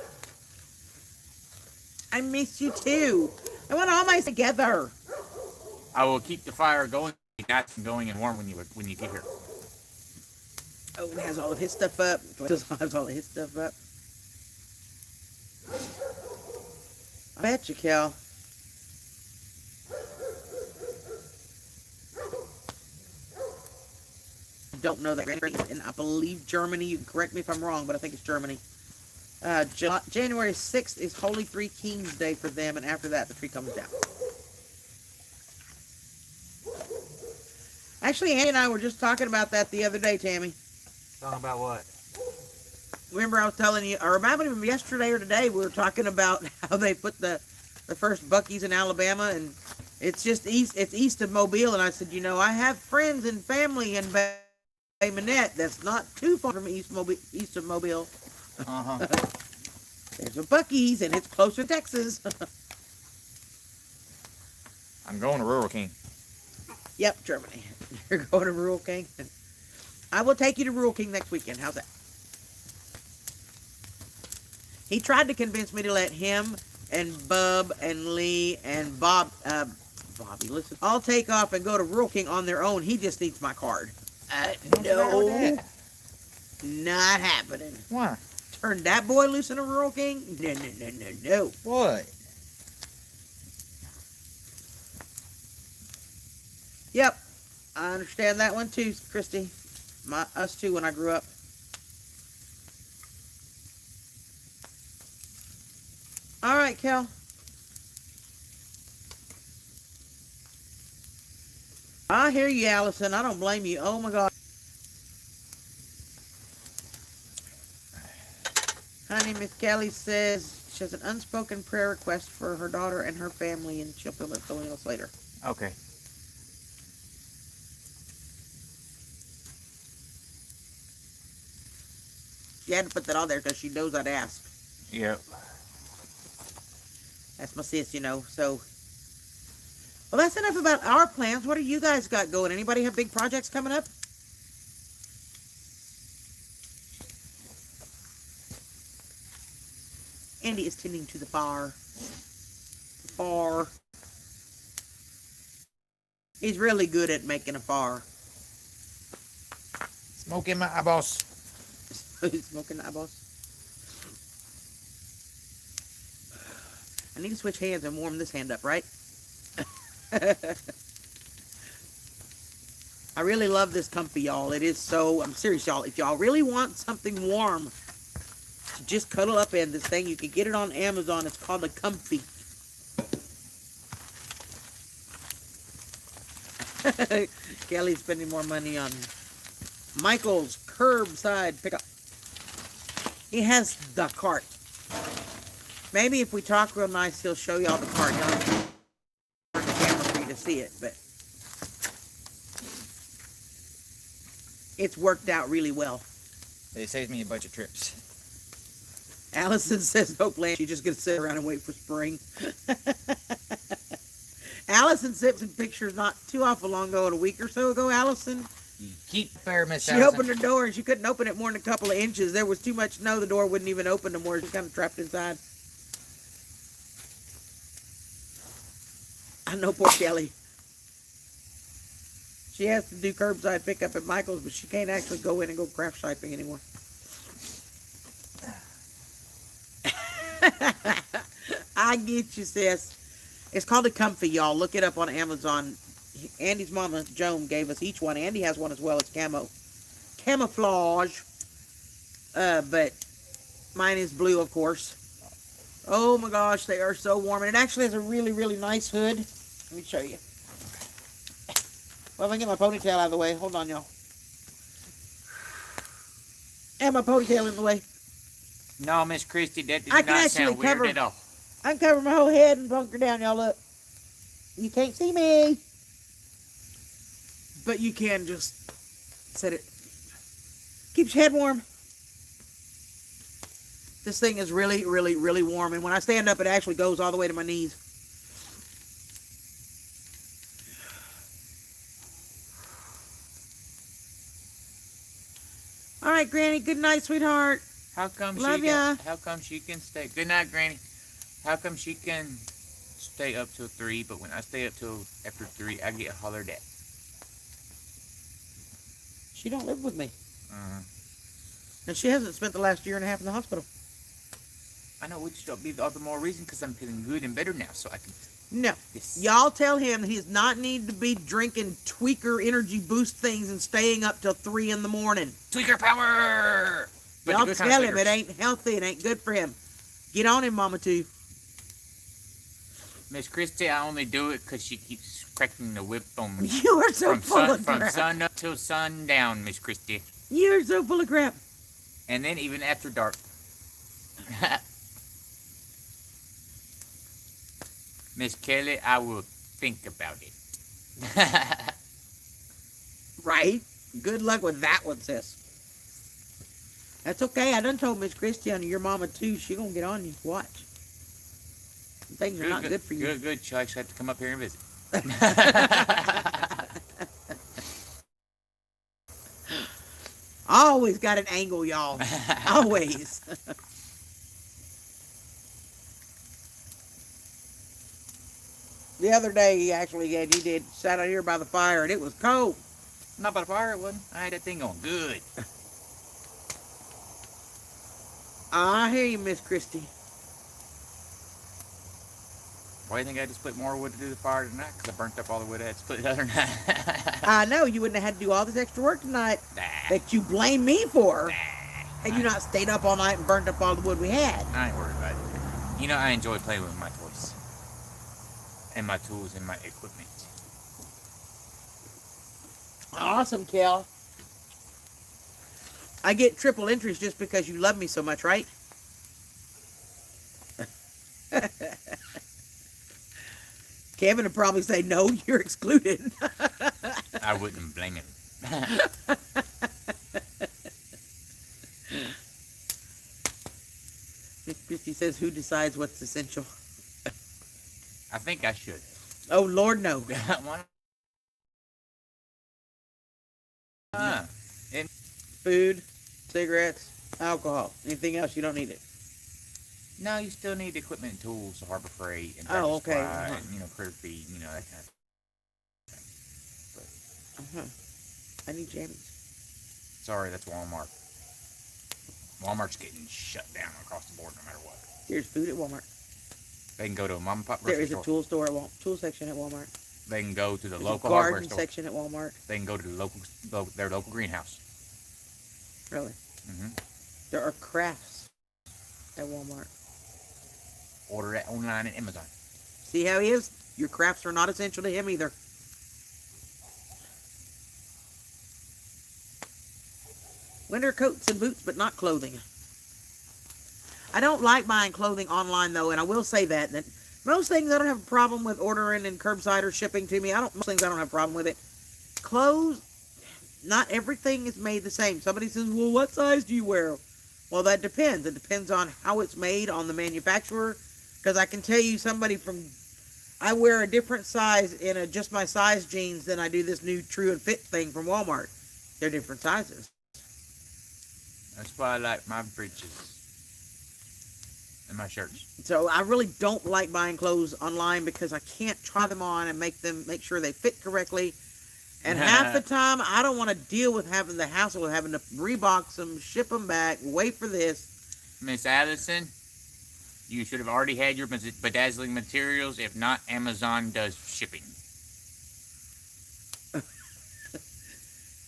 I miss you too. I want all my together. I will keep the fire going, nice and going and warm when you get here. Oh, he has all of his stuff up. Has all of his stuff up. I bet you, Kel. I don't know that. And I believe Germany. You can correct me if I'm wrong, but I think it's Germany. January 6th is Holy Three Kings Day for them, and after that, the tree comes down. Actually, Andy and I were just talking about that the other day, Tammy. Talking about what? Remember I was telling you, or maybe even yesterday or today, we were talking about how they put the first Buc-ee's in Alabama, and it's just east of Mobile, and I said, I have friends and family in Bay Minette that's not too far from east of Mobile. Uh-huh. There's a Buc-ee's, and it's closer to Texas. I'm going to Rural King. Yep, Germany. You're going to Rural King. I will take you to Rural King next weekend. How's that? He tried to convince me to let him and Bub and Lee and Bobby, listen, all take off and go to Rural King on their own. He just needs my card. No, not happening. Why? Turn that boy loose in a Rural King? No. What? Yep, I understand that one too, Christy. Us too when I grew up. All right, Kel. I hear you, Allison. I don't blame you. Oh, my God. Honey, Miss Kelly says she has an unspoken prayer request for her daughter and her family, and she'll fill it else later. Okay. She had to put that on there because she knows I'd ask. Yep. That's my sis, you know. So, well, that's enough about our plans. What do you guys got going? Anybody have big projects coming up? Andy is tending to the fire. The fire. He's really good at making a fire. Smoking my eyeballs. He's smoking eyeballs. I need to switch hands and warm this hand up, right? I really love this comfy, y'all. It is so, I'm serious, y'all. If y'all really want something warm to just cuddle up in, this thing, you can get it on Amazon. It's called a Comfy. Kelly's spending more money on Michael's curbside pickup. He has the cart. Maybe if we talk real nice, he'll show y'all the cart. Y'all have to turn the camera for you to see it, but it's worked out really well. It saves me a bunch of trips. Allison says no plan. She's just gonna sit around and wait for spring. Allison sent some pictures not too awful long ago, a week or so ago. Allison, You keep fair, Miss she Allison. opened her door and she couldn't open it more than a couple of inches. There was too much snow. The door wouldn't even open no more. She was kind of trapped inside. I know, poor Kelly. She has to do curbside pickup at Michael's, but she can't actually go in and go craft shopping anymore. I get you, sis. It's called a Comfy, y'all. Look it up on Amazon. Andy's mama, Joan, gave us each one. Andy has one as well. It's camouflage. But mine is blue, of course. Oh my gosh, they are so warm. And it actually has a really, really nice hood. Let me show you. Well, if I can get my ponytail out of the way. Hold on, y'all. And my ponytail in the way. No, Miss Christie, that did I can not actually sound weird cover- at all. I can cover my whole head and bunker down, y'all. Look. You can't see me. But you can just set it. Keeps your head warm. This thing is really, really, really warm. And when I stand up, it actually goes all the way to my knees. All right, Granny. Good night, sweetheart. How come Love she ya. can? How come she can stay? Good night, Granny. How come she can stay up till 3, but when I stay up till after 3, I get hollered at? She don't live with me. Uh-huh. And she hasn't spent the last year and a half in the hospital. I know, which will be all the more reason because I'm feeling good and better now, so I can. No. Yes. Y'all tell him he does not need to be drinking tweaker energy boost things and staying up till 3 in the morning. Tweaker power. But Y'all the good kind tell of him it tweakers. ain't healthy. It ain't good for him. Get on him, Mama, too. Miss Christie, I only do it because she keeps cracking the whip on me. You are so full of from crap. sun up till sundown, Miss Christie. You are so full of crap. And then even after dark. Miss Kelly, I will think about it. Right? Good luck with that one, sis. That's okay. I done told Miss Christiane, your mama, too. She gonna get on you. Watch. Things are not good for you. Good. She'll actually have to come up here and visit. Always got an angle, y'all. Always. The other day, he did sat out here by the fire, and it was cold. Not by the fire, it wasn't. I had that thing on good. I hear you, Miss Christie. Why do you think I had to split more wood to do the fire tonight? Because I burnt up all the wood I had split the other night. I know you wouldn't have had to do all this extra work tonight Nah, that you blame me for, nah. and you not stayed up all night and burnt up all the wood we had. I ain't worried about it. You know, I enjoy playing with my toys. And my tools and my equipment. Awesome, Kel. I get triple interest just because you love me so much, right? Kevin would probably say, no, you're excluded. I wouldn't blame him. Miss Christie says, who decides what's essential? I think I should. Oh, Lord, no. Why not? And Food, cigarettes, alcohol. Anything else, you don't need it. no, you still need equipment and tools to harbor freight and Oh, tractor okay. supply Uh-huh. and, critter feed, that kind of Uh-huh. I need jammies. Sorry, that's Walmart. Walmart's getting shut down across the board no matter what. There's food at Walmart. They can go to a mom and pop There grocery is a store. tool store at tool section at Walmart. They can go to the There's local a hardware garden store. section at Walmart. They can go to their local greenhouse. Really? Mm-hmm. There are crafts at Walmart. Order it online at Amazon. See how he is? Your crafts are not essential to him either. Winter coats and boots, but not clothing. I don't like buying clothing online, though, and I will say that most things I don't have a problem with ordering and curbside or shipping to me. Most things I don't have a problem with it. Clothes, not everything is made the same. Somebody says, well, what size do you wear? Well, that depends. It depends on how it's made, on the manufacturer. Because I can tell you I wear a different size in a just my size jeans than I do this new True and Fit thing from Walmart. They're different sizes. That's why I like my breeches and my shirts. So I really don't like buying clothes online because I can't try them on and make sure they fit correctly. And half the time, I don't want to deal with having the hassle of having to rebox them, ship them back, wait for this. Miss Allison, you should have already had your bedazzling materials. If not, Amazon does shipping.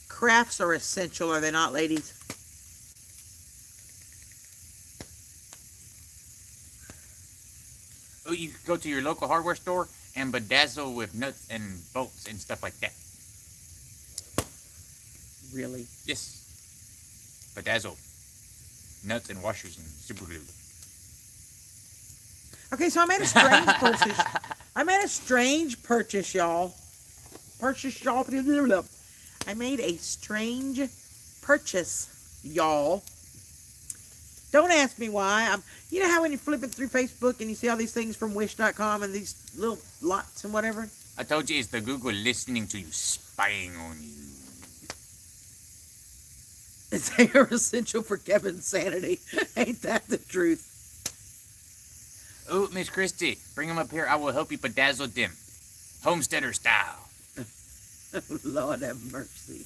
Crafts are essential, are they not, ladies? Oh, you could go to your local hardware store and bedazzle with nuts and bolts and stuff like that. Really? Yes. Bedazzle. Nuts and washers and super glue. Okay, so I made a strange purchase. I made a strange purchase, y'all. I made a strange purchase, y'all. Don't ask me why. You know how when you're flipping through Facebook and you see all these things from Wish.com and these little lots and whatever? I told you it's the Google listening to you, spying on you. They are essential for Kevin's sanity. Ain't that the truth? Oh, Miss Christie, bring them up here. I will help you bedazzle them. Homesteader style. Oh, Lord have mercy.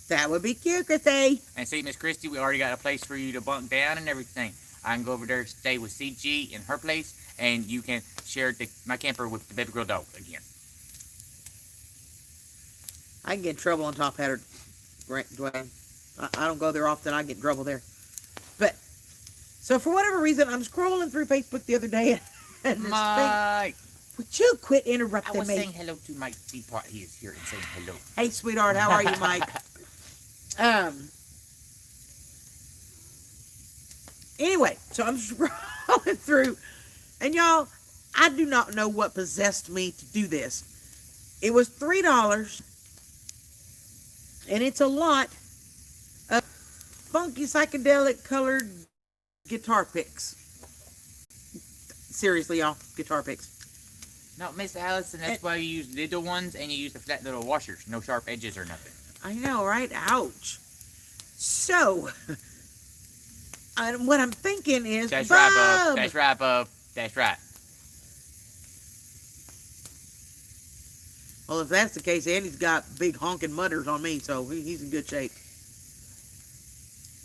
That would be cute, Christy. And see, Miss Christie, we already got a place for you to bunk down and everything. I can go over there and stay with CG in her place, and you can share my camper with the baby girl dog again. I can get in trouble on Top Hatter, Dwayne. I don't go there often. I get in trouble there. But, so for whatever reason, I'm scrolling through Facebook the other day, and this Mike! thing, would you quit I interrupting was me? saying hello to Mike Seaport. He is here and saying hello. Hey, sweetheart, how are you, Mike? Anyway, so I'm scrolling through, and y'all, I do not know what possessed me to do this. It was $3, and it's a lot of funky psychedelic colored guitar picks. Seriously, y'all, guitar picks. No, Miss Allison, that's why you use little ones and you use the flat little washers. No sharp edges or nothing. I know, right? Ouch. So, what I'm thinking is, That's right, Bob, Bub. That's right, Bub. That's right. well, if that's the case, Andy's got big honking mutters on me, so he's in good shape.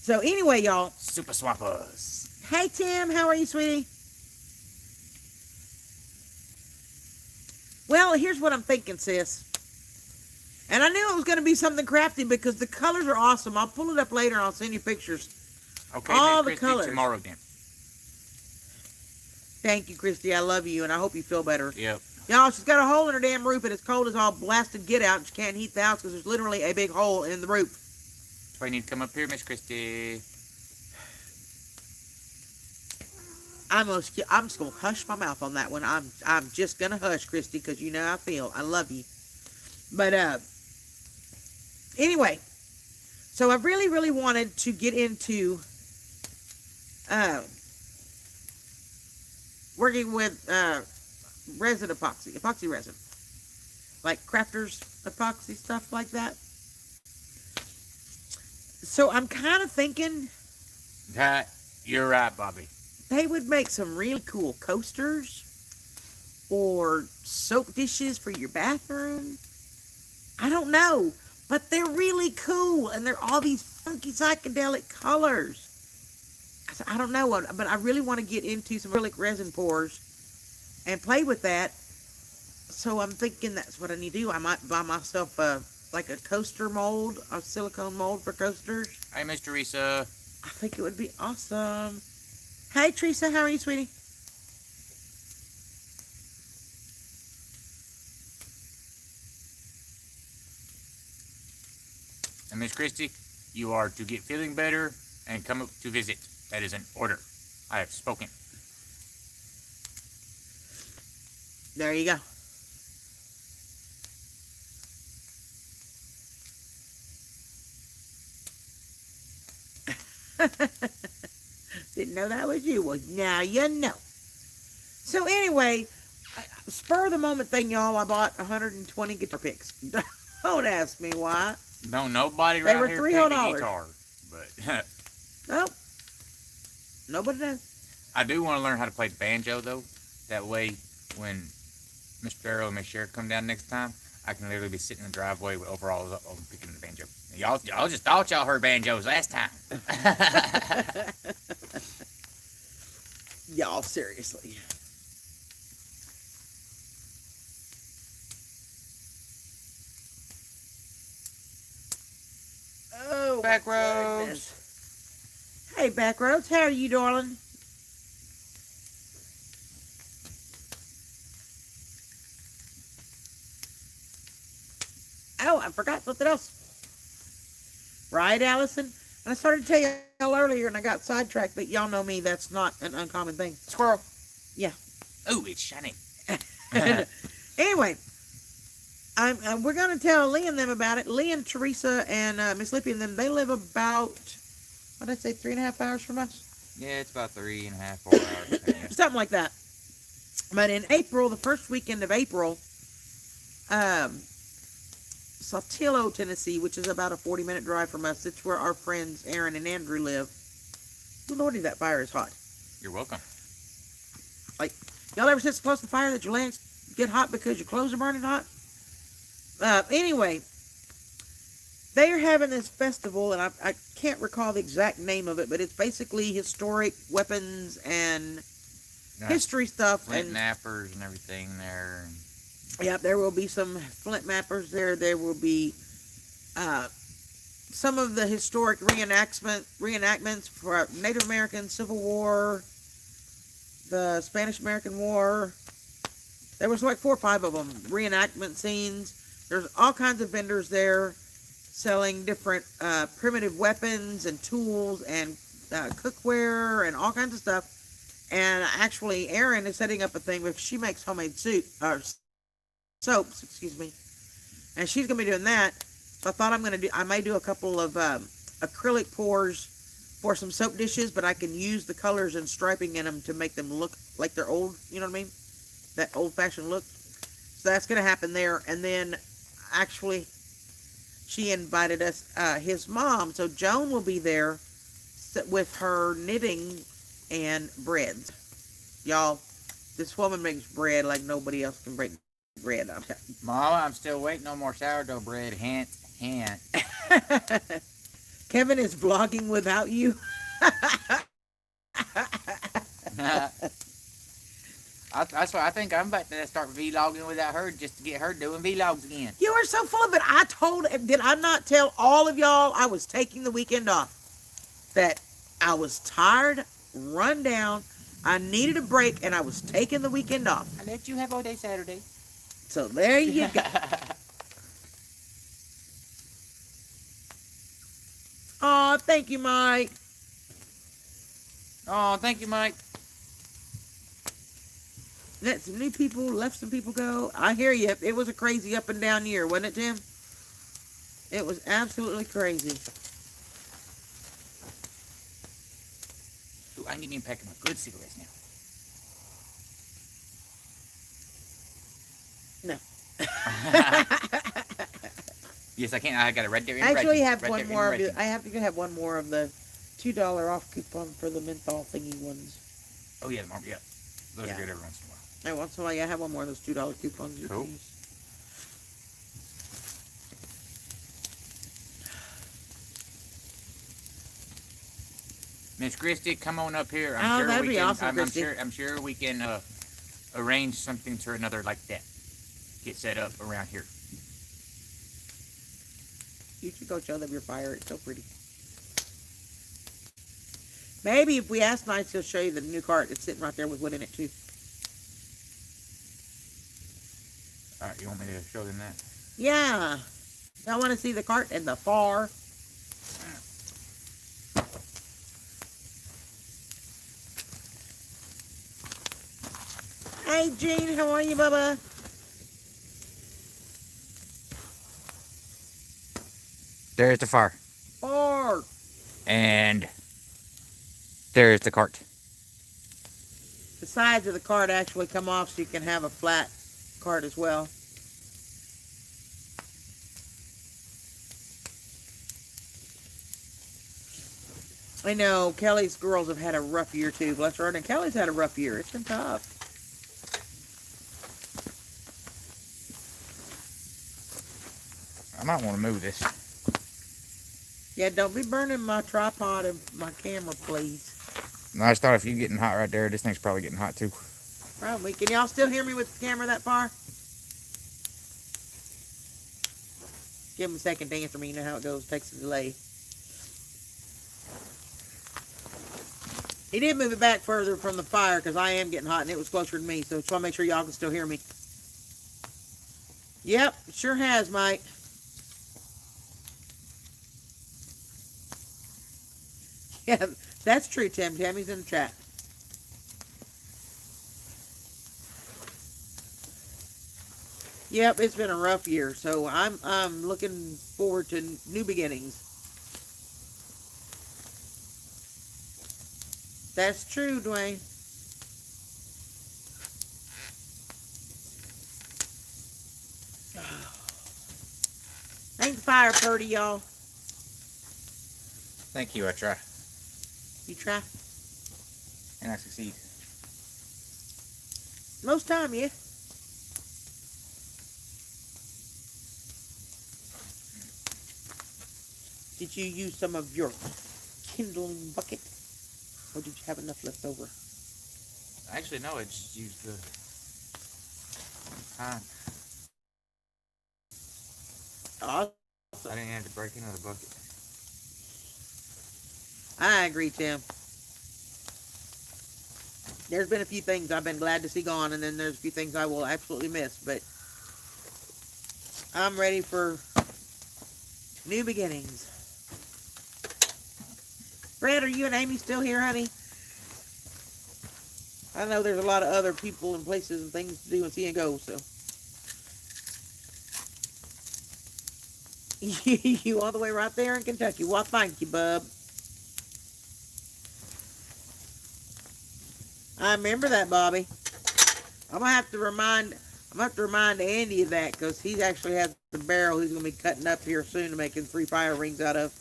So anyway, y'all. Super swappers. Hey, Tim. How are you, sweetie? Well, here's what I'm thinking, sis. And I knew it was going to be something crafty because the colors are awesome. I'll pull it up later and I'll send you pictures. Okay, All Miss the Christie, colors. tomorrow then. Thank you, Christy. I love you, and I hope you feel better. Yep. Y'all, she's got a hole in her damn roof, and it's cold as all blasted get out, and she can't heat the house because there's literally a big hole in the roof. That's why you need to come up here, Miss Christie. I'm just gonna hush my mouth on that one. I'm just gonna hush, Christy, because you know how I feel. I love you. But anyway, so I really, really wanted to get into working with resin epoxy resin, like crafters epoxy stuff like that. So I'm kind of thinking That you're right, Bobby. they would make some really cool coasters or soap dishes for your bathroom. I don't know, but they're really cool and they're all these funky psychedelic colors. I don't know, but I really want to get into some acrylic resin pours and play with that. So I'm thinking that's what I need to do. I might buy myself like a coaster mold, a silicone mold for coasters. Hey, Miss Teresa. I think it would be awesome. Hey, Teresa, how are you, sweetie? And Miss Christie, you are to get feeling better and come up to visit. That is an order. I have spoken. There you go. Didn't know that was you. Well, now you know. So anyway, spur of the moment thing, y'all. I bought 120 guitar picks. Don't ask me why. No, nobody They right were here picking $300. guitar. But Nope. Nobody does. I do want to learn how to play the banjo, though. That way, when Mr. Darrell and Miss Sherry come down next time, I can literally be sitting in the driveway with overalls up, picking the banjo. Y'all just thought y'all heard banjos last time. Y'all, seriously. Oh, Backroads. goodness. Hey, Backroads, how are you, darling? Oh, I forgot something else. Right, Allison? And I started to tell y'all earlier, and I got sidetracked, but y'all know me. That's not an uncommon thing. Squirrel. Yeah. Ooh, it's shiny. Anyway, we're going to tell Lee and them about it. Lee and Teresa and Miss Lippy and them, they live about, what did I say, 3.5 hours from us? Yeah, it's about 3.5, 4 hours. Yeah. Something like that. But in April, the first weekend of April, Saltillo, Tennessee, which is about a 40-minute drive from us. It's where our friends Aaron and Andrew live. Good lordy, that fire is hot. You're welcome. Like, y'all ever sit so close to the fire that your legs get hot because your clothes are burning hot? Anyway, they are having this festival, and I can't recall the exact name of it, but it's basically historic weapons and history stuff. Flint and nappers and everything there. yeah, there will be some flint mappers there. There will be some of the historic reenactments for Native American Civil War, the Spanish-American War. There was like 4 or 5 of them, reenactment scenes. There's all kinds of vendors there selling different primitive weapons and tools and cookware and all kinds of stuff. And actually, Erin is setting up a thing because she makes homemade soaps, excuse me. And she's going to be doing that. So I thought I may do a couple of acrylic pours for some soap dishes, but I can use the colors and striping in them to make them look like they're old, you know what I mean? That old-fashioned look. So that's going to happen there. And then, actually, she invited us, his mom. So Joan will be there with her knitting and breads. Y'all, this woman makes bread like nobody else can break bread. Mama, I'm still waiting on more sourdough bread. Hint, hint. Kevin is vlogging without you. That's why I think I'm about to start vlogging without her just to get her doing vlogs again. You are so full of it. Did I not tell all of y'all I was taking the weekend off? That I was tired, run down, I needed a break, and I was taking the weekend off. I let you have all day Saturday. So there you go. Oh, thank you, Mike. Oh, thank you, Mike. Let some new people, left some people go. I hear you. It was a crazy up and down year, wasn't it, Tim? It was absolutely crazy. Ooh, I need to pack my good cigarettes now. No. Yes, I can. I got it right there. In I actually writing. have Right one there in more of writing. it. I have to have one more of the $2 off coupon for the menthol thingy ones. Oh yeah, Mark. Yeah, those Yeah. are good every once in a while. I want so I have one more of those $2 coupons you Cool. can use. Miss Christie, come on up here. Oh, sure that'd we be can. awesome, Christy. I'm sure we can arrange something to another like that. Get set up around here. You should go show them your fire. It's so pretty. Maybe if we ask Nice, he'll show you the new cart. It's sitting right there with wood in it too. All right, you want me to show them that? Yeah. I want to see the cart and the far. Hey, Gene. How are you, Bubba? There's the fire. Far. And there's the cart. The sides of the cart actually come off so you can have a flat cart as well. I know Kelly's girls have had a rough year too. Bless her heart. And Kelly's had a rough year. It's been tough. I might want to move this. Yeah, don't be burning my tripod and my camera, please. No, I just thought if you're getting hot right there, this thing's probably getting hot too. Probably. Can y'all still hear me with the camera that far? Give him a second to answer me. You know how it goes. It takes a delay. He did move it back further from the fire because I am getting hot and it was closer to me. So just want to make sure y'all can still hear me. Yep, it sure has, Mike. Yeah, that's true, Tim. Tammy's in the chat. Yep, it's been a rough year, so I'm looking forward to new beginnings. That's true, Dwayne. Ain't the fire pretty, y'all? Thank you, I try. You try? And I succeed. Most time, yeah. Did you use some of your kindling bucket? Or did you have enough left over? Actually, no, I just used the time. Awesome. I didn't have to break into the bucket. I agree, Tim. There's been a few things I've been glad to see gone, and then there's a few things I will absolutely miss, but I'm ready for new beginnings. Brad, are you and Amy still here, honey? I know there's a lot of other people and places and things to do and see and go, so. You all the way right there in Kentucky. Well, thank you, bub. I remember that, Bobby. I'm gonna have to remind Andy of that because he actually has the barrel he's gonna be cutting up here soon to making 3 fire rings out of.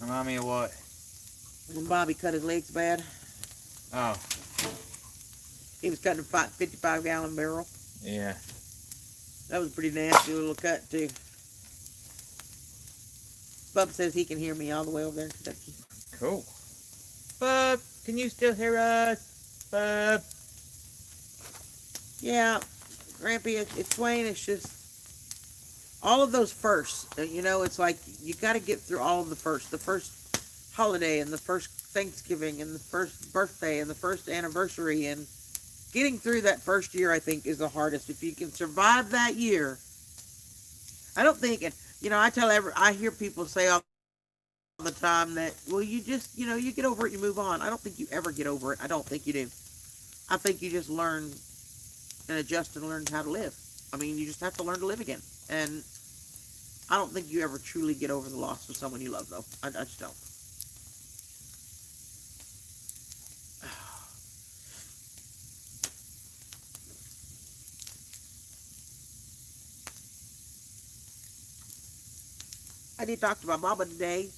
Remind me of what? When Bobby cut his legs bad, Oh, he was cutting a 55-gallon barrel. yeah. That was a pretty nasty little cut too. Bub says he can hear me all the way over there in Kentucky. Cool. Bub, can you still hear us? Bub. Yeah, Grampy, it's Wayne. It's just all of those firsts. You know, it's like you got to get through all of the firsts. The first holiday and the first Thanksgiving and the first birthday and the first anniversary, and getting through that first year, I think, is the hardest. If you can survive that year, I don't think. You know, I hear people say all the time that, well, you just, you know, you get over it, you move on. I don't think you ever get over it. I don't think you do. I think you just learn and adjust and learn how to live. I mean, you just have to learn to live again. And I don't think you ever truly get over the loss of someone you love, though. I just don't. I did talk to my mama today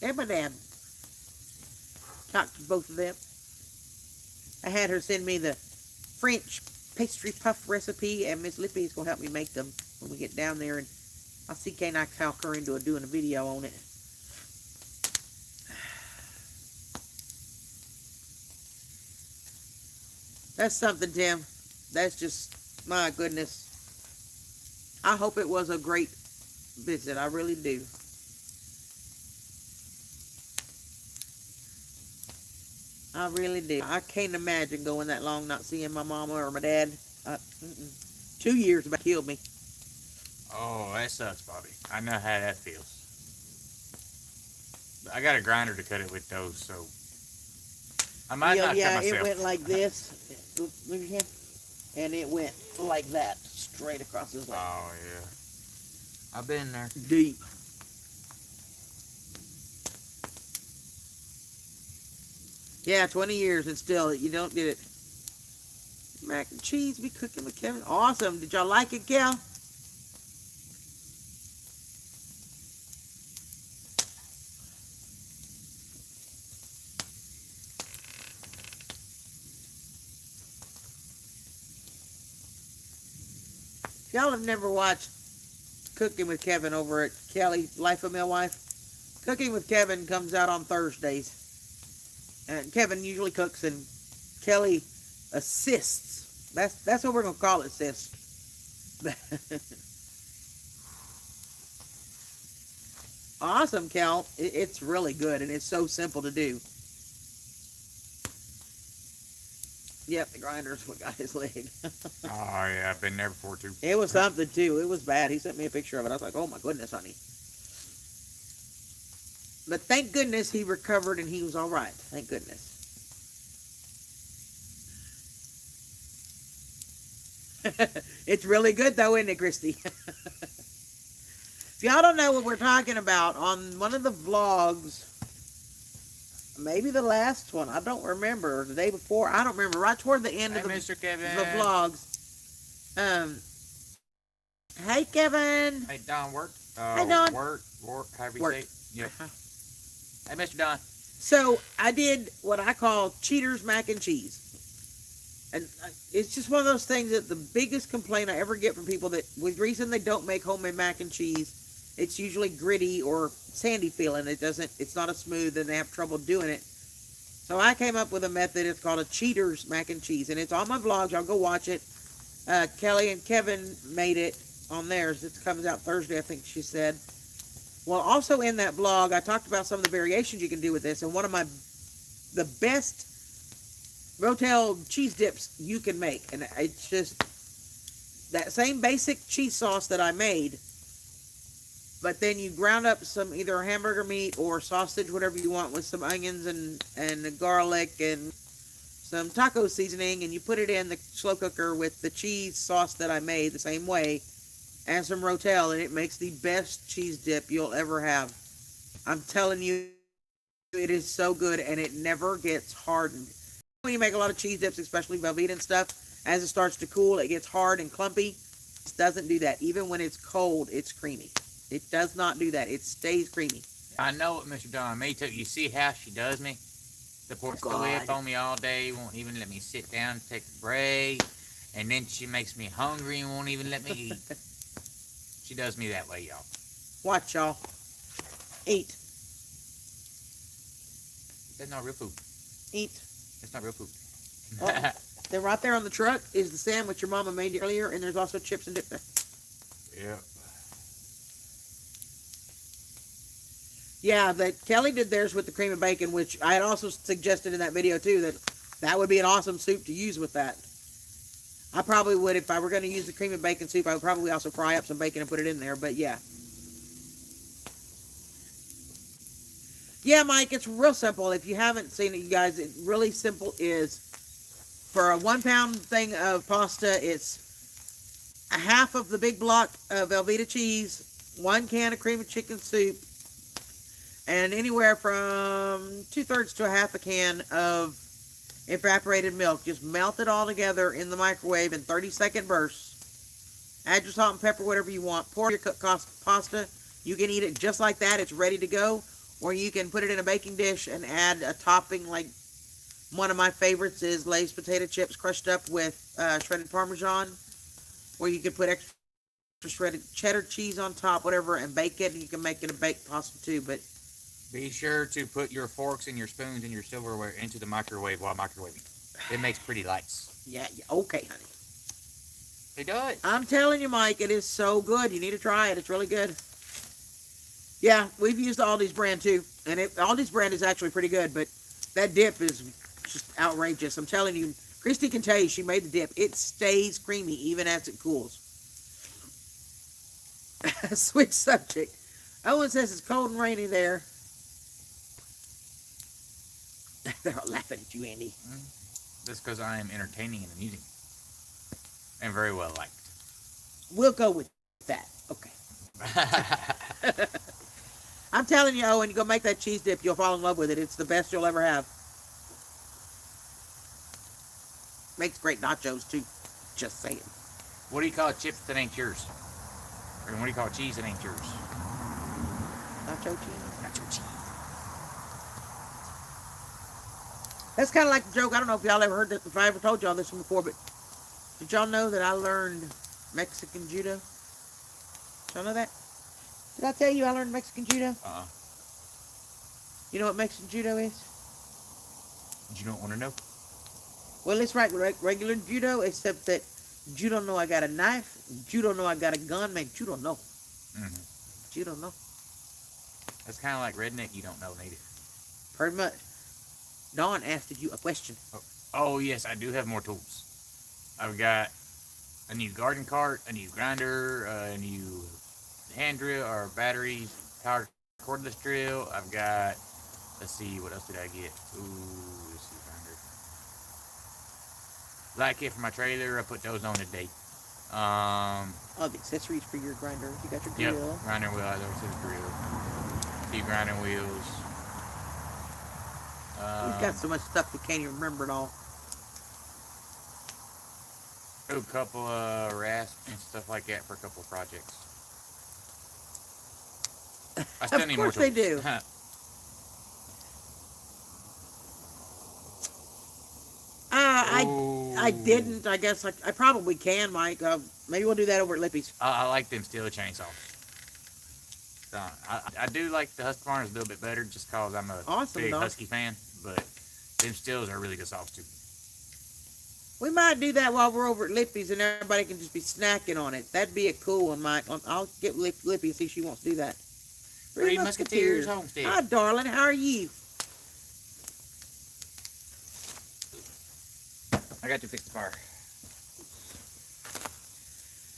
and my dad. Talked to both of them. I had her send me the French pastry puff recipe, and Miss Lippy is going to help me make them when we get down there, and I'll see can I talk her into doing a video on it. That's something, Tim. That's just, my goodness. I hope it was a great visit. I really do. I really do. I can't imagine going that long not seeing my mama or my dad. 2 years about killed me. Oh, that sucks, Bobby. I know how that feels. But I got a grinder to cut it with those, so I might not cut myself. It went like this. And it went like that, straight across his leg. Oh, yeah. I've been there. Deep. Yeah, 20 years and still you don't get it. Mac and cheese be cooking with Kevin. Awesome. Did y'all like it, Cal? If y'all have never watched Cooking with Kevin over at Kelly, Life of Mill Wife, Cooking with Kevin comes out on Thursdays. And Kevin usually cooks and Kelly assists. That's what we're going to call it, assist. Awesome, Cal. It's really good, and it's so simple to do. Yep, the grinder's what got his leg. Oh, yeah, I've been there before, too. It was something, too. It was bad. He sent me a picture of it. I was like, oh, my goodness, honey. But thank goodness he recovered and he was all right. Thank goodness. It's really good, though, isn't it, Christy? If y'all don't know what we're talking about, on one of the vlogs, maybe the last one, I don't remember, the day before, I don't remember, right toward the end of the vlogs. Hey, Kevin. Hey, Don, work. Hey, Don. Work, however you say it. Yep. Hey, Mr. Don. So, I did what I call Cheaters mac and cheese. And it's just one of those things that the biggest complaint I ever get from people that, with reason they don't make homemade mac and cheese, it's usually gritty or sandy feeling. It's not as smooth and they have trouble doing it. So I came up with a method. It's called a Cheaters mac and cheese. And it's on my vlogs. Y'all go watch it. Kelly and Kevin made it on theirs. It comes out Thursday, I think she said. Well, also in that vlog, I talked about some of the variations you can do with this. And one of the best Rotel cheese dips you can make. And it's just that same basic cheese sauce that I made. But then you ground up some either hamburger meat or sausage, whatever you want, with some onions and garlic and some taco seasoning. And you put it in the slow cooker with the cheese sauce that I made the same way. And some Rotel, and it makes the best cheese dip you'll ever have. I'm telling you, it is so good, and it never gets hardened. When you make a lot of cheese dips, especially Velveeta and stuff, as it starts to cool, it gets hard and clumpy. It doesn't do that. Even when it's cold, it's creamy. It does not do that. It stays creamy. I know it, Mr. Don. Me too. You see how she does me? The poor whip on me all day, won't even let me sit down and take a break. And then she makes me hungry and won't even let me eat. She does me that way, y'all. Watch, y'all. Eat. That's not real food. Eat. That's not real food. Oh, then right there on the truck is the sandwich your mama made earlier, and there's also chips and dip there. Yep. Yeah, that Kelly did theirs with the cream and bacon, which I had also suggested in that video too, that would be an awesome soup to use with that. I probably would, if I were going to use the cream and bacon soup, I would probably also fry up some bacon and put it in there, but yeah. Yeah, Mike, it's real simple. If you haven't seen it, you guys, it really simple is, for a 1 pound thing of pasta, it's a half of the big block of Velveeta cheese, 1 can of cream of chicken soup, and anywhere from 2/3 to a half a can of evaporated milk. Just melt it all together in the microwave in 30-second bursts. Add your salt and pepper, whatever you want. Pour your cooked pasta You can eat it just like that. It's ready to go. Or you can put it in a baking dish and add a topping. Like one of my favorites is Lay's potato chips crushed up with shredded Parmesan. Or you could put extra shredded cheddar cheese on top, whatever, and bake it. And you can make it a baked pasta too. But Be sure to put your forks and your spoons and your silverware into the microwave while microwaving. It makes pretty lights. yeah, okay, honey. It does. I'm telling you, Mike, it is so good. You need to try it. It's really good. Yeah, we've used Aldi's brand too, and Aldi's brand is actually pretty good. But that dip is just outrageous. I'm telling you, Christy can tell you she made the dip. It stays creamy even as it cools. Switch subject. Owen says it's cold and rainy there. They're all laughing at you, Andy. That's because I am entertaining and amusing. And very well liked. We'll go with that. Okay. I'm telling you, Owen, you go make that cheese dip, you'll fall in love with it. It's the best you'll ever have. Makes great nachos, too. Just saying. What do you call chips that ain't yours? Or what do you call cheese that ain't yours? Nacho cheese? Nacho cheese. That's kind of like the joke. I don't know if y'all ever heard this, if I ever told y'all this one before, but did y'all know that I learned Mexican judo? Did y'all know that? Did I tell you I learned Mexican judo? You know what Mexican judo is? You don't want to know? Well, it's like regular judo, except that you don't know I got a knife, you don't know I got a gun, man, you don't know. Mm-hmm. You don't know. That's kind of like redneck. You don't know native. Pretty much. Dawn asked you a question. Oh yes, I do have more tools. I've got a new garden cart, a new grinder, a new hand drill or battery powered cordless drill. I've got, let's see, what else did I get? Ooh, let's see, grinder. Light kit for my trailer. I put those on today. Oh, the accessories for your grinder. You got your grill. Yep, grinder wheel. Those are the grill. Two grinding wheels. We've got so much stuff we can't even remember it all. A couple of rasps and stuff like that for a couple of projects. I still need more Of course they tools. do. I didn't. I guess I probably can, Mike. Maybe we'll do that over at Lippy's. I like them steel chainsaws. I do like the Husqvarna's a little bit better just because I'm a big Husky fan, but them steels are really good saws too. We might do that while we're over at Lippy's and everybody can just be snacking on it. That'd be a cool one, Mike. I'll get Lippy and see if she wants to do that. Three Musketeers Homestead. Hi, darling. How are you? I got to fix the fire.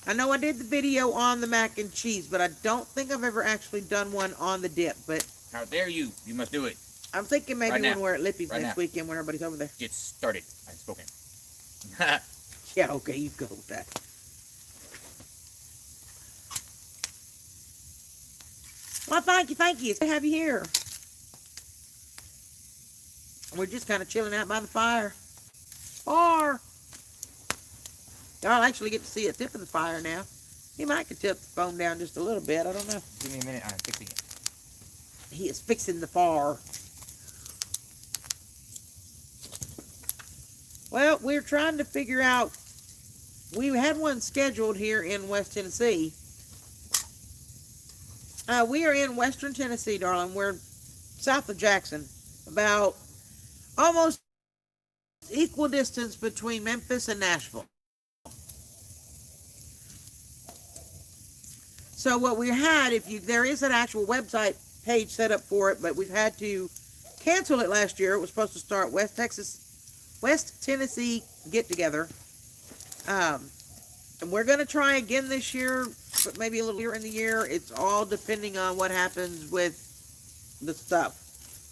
I know I did the video on the mac and cheese, but I don't think I've ever actually done one on the dip. But How dare you? You must do it. I'm thinking maybe Right now. when we're at Lippy's Right next now. weekend when everybody's over there. Get started. I've spoken. Yeah, okay, you go with that. Well, thank you. It's good to have you here. We're just kind of chilling out by the fire. Y'all actually get to see a tip of the fire now. He might could tip the phone down just a little bit. I don't know. Give me a minute. I'm fixing it. He is fixing the fire. Well, we're trying to figure out. We had one scheduled here in West Tennessee. We are in Western Tennessee, darling. We're south of Jackson. About almost equal distance between Memphis and Nashville. So what we had, there is an actual website page set up for it, but we've had to cancel it last year. It was supposed to start West Tennessee get together. And we're going to try again this year, but maybe a little later in the year. It's all depending on what happens with the stuff.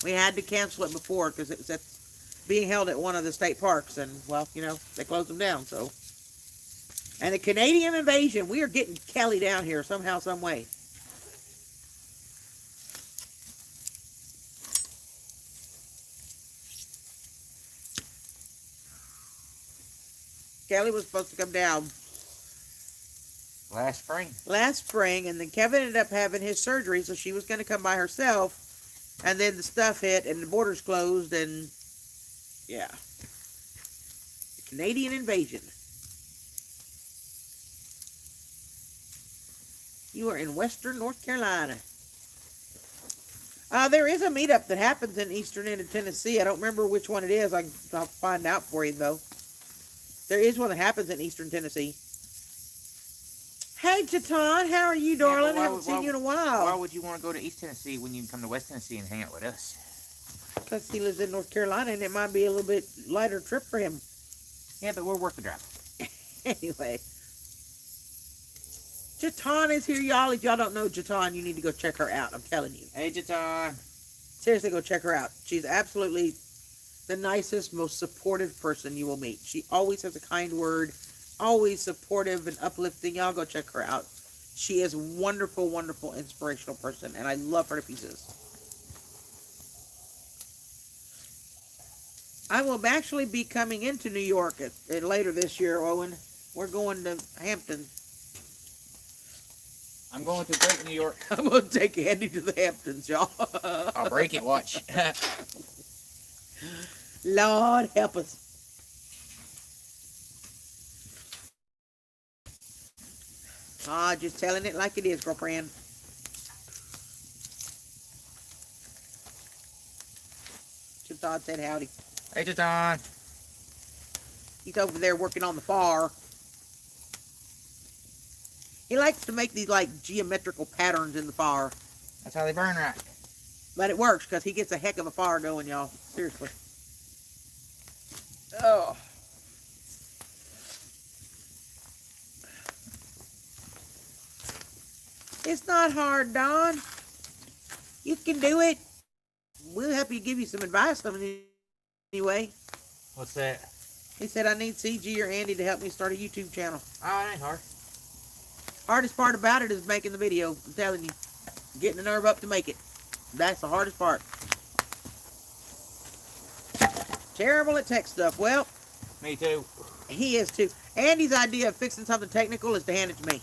We had to cancel it before because it was being held at one of the state parks, and well, they closed them down. So, and the Canadian invasion, we are getting Kelly down here somehow, some way. Kelly was supposed to come down Last spring. last spring, and then Kevin ended up having his surgery, so she was going to come by herself, and then the stuff hit, and the borders closed, and yeah. Canadian invasion. You are in western North Carolina. There is a meetup that happens in eastern end of Tennessee. I don't remember which one it is. I'll find out for you, though. There is one that happens in eastern Tennessee. Hey, Jaton, how are you, darling? I haven't seen you in a while. Why would you want to go to East Tennessee when you can come to West Tennessee and hang out with us? Because he lives in North Carolina, and it might be a little bit lighter trip for him. Yeah, but we're worth the drive. Anyway. Jaton is here, y'all. If y'all don't know Jaton, you need to go check her out. I'm telling you. Hey, Jaton. Seriously, go check her out. She's absolutely the nicest, most supportive person you will meet. She always has a kind word, always supportive and uplifting. Y'all go check her out. She is a wonderful, wonderful, inspirational person, and I love her to pieces. I will actually be coming into New York later this year, Owen. We're going to Hampton. I'm going to break New York. I'm going to take Andy to the Hamptons, y'all. I'll break it, watch. Lord help us. Just telling it like it is, girlfriend. Todd said howdy. Hey, Jaton. He's over there working on the far. He likes to make these like geometrical patterns in the fire. That's how they burn right. But it works because he gets a heck of a fire going, y'all. Seriously. Oh. It's not hard, Don. You can do it. We'll help you, give you some advice on it anyway. What's that? He said, I need CG or Andy to help me start a YouTube channel. Oh, it ain't hard. Hardest part about it is making the video. I'm telling you. Getting the nerve up to make it. That's the hardest part. Terrible at tech stuff. Well, Me too. he is too. Andy's idea of fixing something technical is to hand it to me.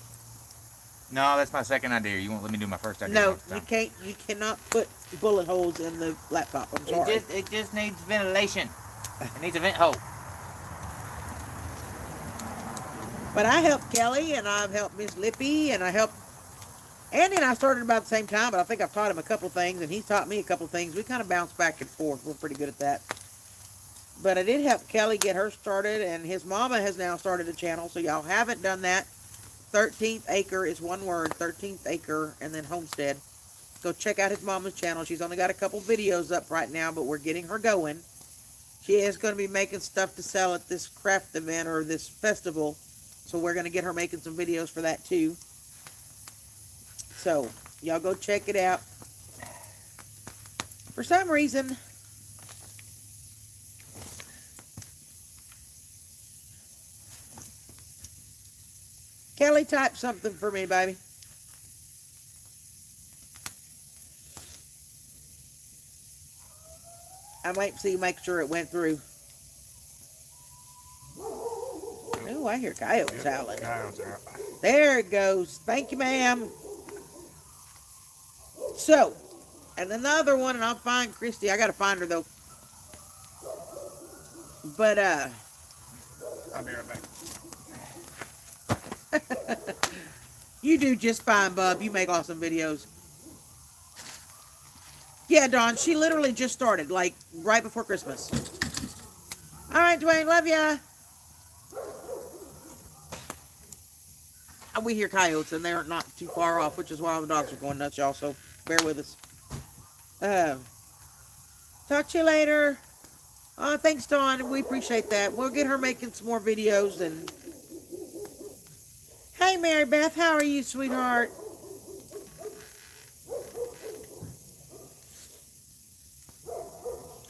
No, that's my second idea. You won't let me do my first idea. No, you can't. You cannot put bullet holes in the laptop. I'm sorry. It just needs ventilation. It needs a vent hole. But I helped Kelly, and I've helped Miss Lippy, and I helped Andy, and I started about the same time, but I think I've taught him a couple things, and he's taught me a couple things. We kind of bounce back and forth. We're pretty good at that. But I did help Kelly get her started, and his mama has now started a channel, so y'all haven't done that. 13th Acre is one word, 13th Acre, and then Homestead. Go check out his mama's channel. She's only got a couple videos up right now, but we're getting her going. She is going to be making stuff to sell at this craft event or this festival, so we're going to get her making some videos for that too. So, y'all go check it out. For some reason, Kelly, type something for me, baby. I might see, make sure it went through. Oh, I hear coyotes howling. There it goes. Thank you, ma'am. So, and another one, and I'll find Christy. I gotta find her though. But I'll be right back. you do just fine, bub. You make awesome videos. Yeah, Dawn, she literally just started, like, right before Christmas. All right, Dwayne, love ya. We hear coyotes, and they're not too far off, which is why all the dogs are going nuts, y'all, so bear with us. Talk to you later. Thanks, Dawn. We appreciate that. We'll get her making some more videos, and... Hey, Mary Beth, how are you, sweetheart?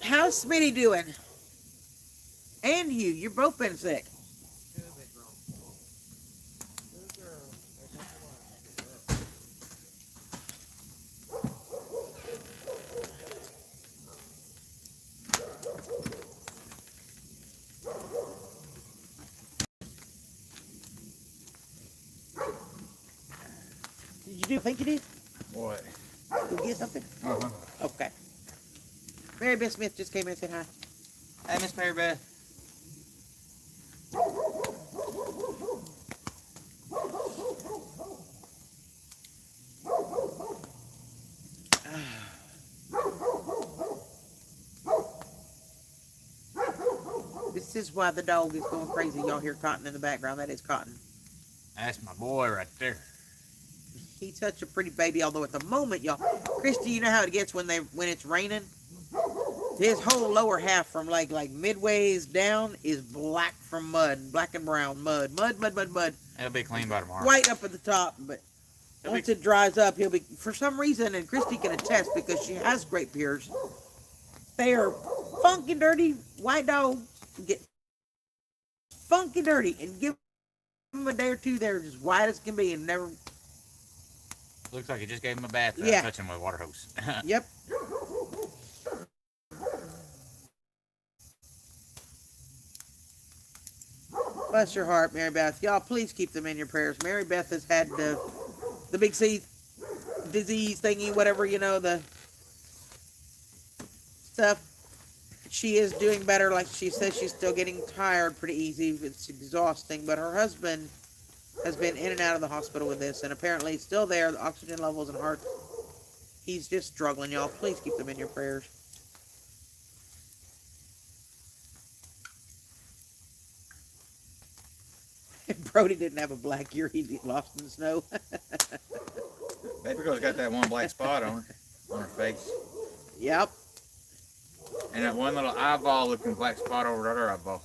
How's Smitty doing? And you've both been sick. you do? Think you did? What? Go get something? Uh-huh. Okay. Mary Beth Smith just came in and said hi. Hey, Miss Mary Beth. This is why the dog is going crazy. Y'all hear Cotton in the background. That is Cotton. That's my boy right there. He's such a pretty baby, although at the moment, y'all, Christy, you know how it gets when it's raining? His whole lower half from like midways down is black from mud, black and brown mud. It'll be clean by tomorrow. White up at the top, but once it dries up, he'll be, for some reason, and Christy can attest because she has Great Pyrenees, they are funky dirty. White dogs get funky dirty, and give them a day or two, they're as white as can be and never. Looks like you just gave him a bath Yeah. touching him with a water hose. Yep. Bless your heart, Mary Beth. Y'all, please keep them in your prayers. Mary Beth has had the big C disease thingy, whatever, you know, the stuff. She is doing better. Like she says, she's still getting tired pretty easy. It's exhausting. But her husband has been in and out of the hospital with this, and apparently he's still there. The oxygen levels and heart. He's just struggling, y'all. Please keep them in your prayers. Brody didn't have a black ear. He'd get lost in the snow. Baby girl's got that one black spot on her face. Yep. And that one little eyeball looking black spot over the other eyeball.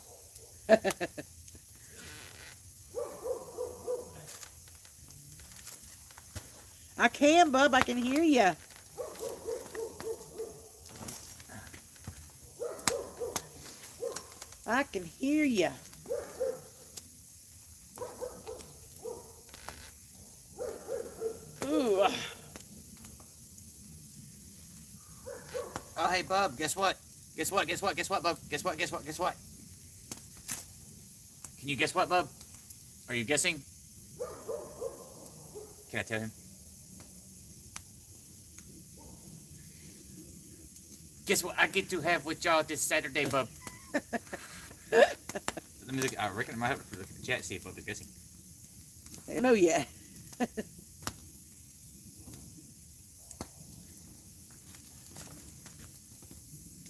I can, bub. I can hear you. I can hear you. Ooh. Oh, hey, bub, guess what? Guess what, bub? Guess what? Can you guess what, bub? Are you guessing? Can I tell him? Guess what I get to have with y'all this Saturday, bub? Let me look. I reckon I might have to look at the chat, see if bub is guessing. I know yet.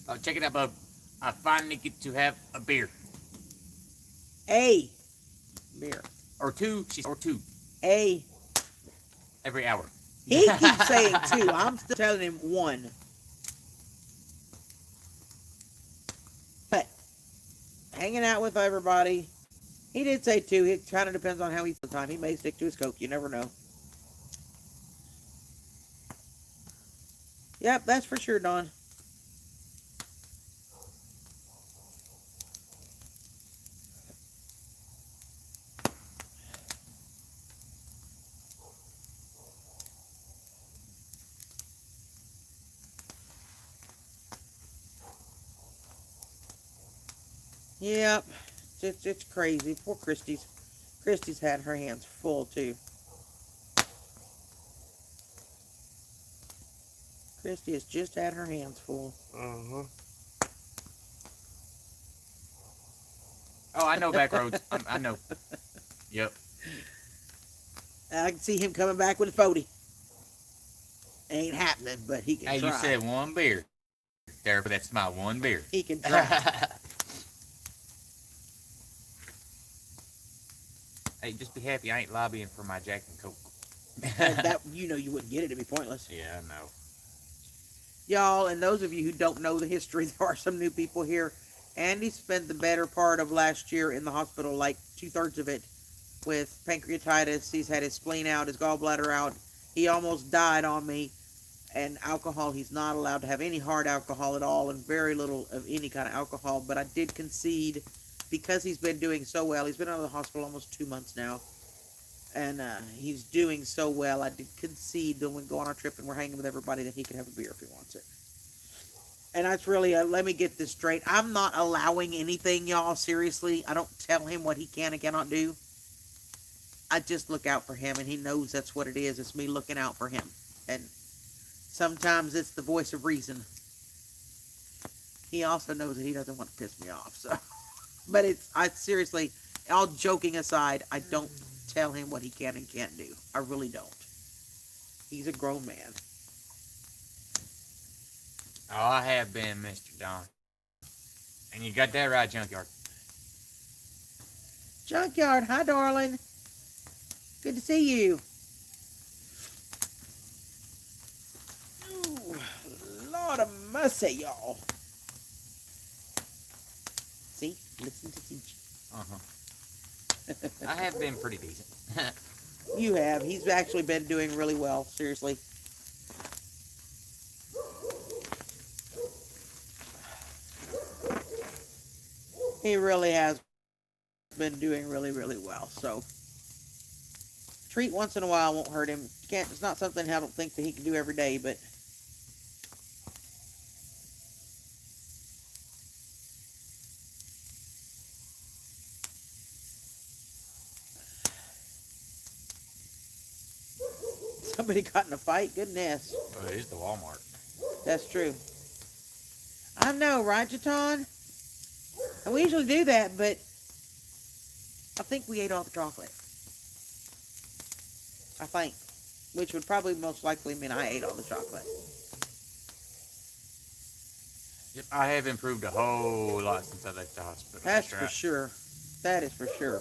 Oh, check it out, bub. I finally get to have a beer. A beer. Or two. Or two. A. Every hour. He keeps saying two. I'm still telling him one. But hanging out with everybody. He did say two. It kind of depends on how he feels the time. He may stick to his Coke. You never know. Yep, that's for sure, Don. Yep, it's crazy. Poor Christy's. Christy's had her hands full too. Christy has just had her hands full. Uh-huh. Oh, I know back roads. I know. Yep. I can see him coming back with a 40. Ain't happening, but he can Hey, try. you said one beer. There, but that's my one beer. He can try. Hey, just be happy I ain't lobbying for my Jack and Coke. that you know you wouldn't get it. It'd be pointless. Yeah, I know. Y'all, and those of you who don't know the history, there are some new people here. Andy spent the better part of last year in the hospital, like 2/3 of it, with pancreatitis. He's had his spleen out, his gallbladder out. He almost died on me. And alcohol, he's not allowed to have any hard alcohol at all, and very little of any kind of alcohol. But I did concede, because he's been doing so well. He's been out of the hospital almost 2 months now. And he's doing so well. I did concede that when we go on our trip and we're hanging with everybody that he can have a beer if he wants it. And that's really, let me get this straight. I'm not allowing anything, y'all, seriously. I don't tell him what he can and cannot do. I just look out for him, and he knows that's what it is. It's me looking out for him. And sometimes it's the voice of reason. He also knows that he doesn't want to piss me off. So, but I seriously, all joking aside, I don't tell him what he can and can't do. I really don't. He's a grown man. Oh, I have been, Mr. Don. And you got that right, Junkyard. Junkyard, hi, darling. Good to see you. Ooh, Lord of mercy, y'all. See? Listen to teach. Uh-huh. I have been pretty decent. You have. He's actually been doing really well, seriously. He really has been doing really, really well. So, treat once in a while won't hurt him. It's not something I don't think that he can do every day, but somebody got in a fight. Goodness. Well, it is the Walmart. That's true. I know, right, Jaton? And we usually do that, but I think we ate all the chocolate. I think. Which would probably most likely mean I ate all the chocolate. Yep, I have improved a whole lot since I left the hospital. That's for sure. That is for sure.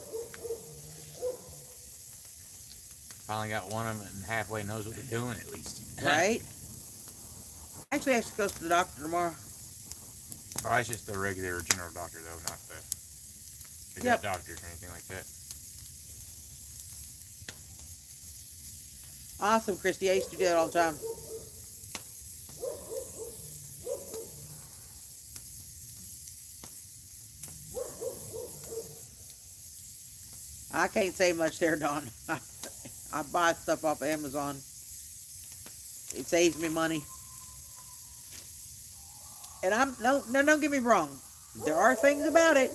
Finally got one of them and halfway knows what they're doing at least. Right? Actually, I have to go to the doctor tomorrow. Oh, it's just the regular general doctor, though, not the Yep. gut doctors or anything like that. Awesome, Christy. I used to do that all the time. I can't say much there, Don. I buy stuff off of Amazon. It saves me money. And don't get me wrong. There are things about it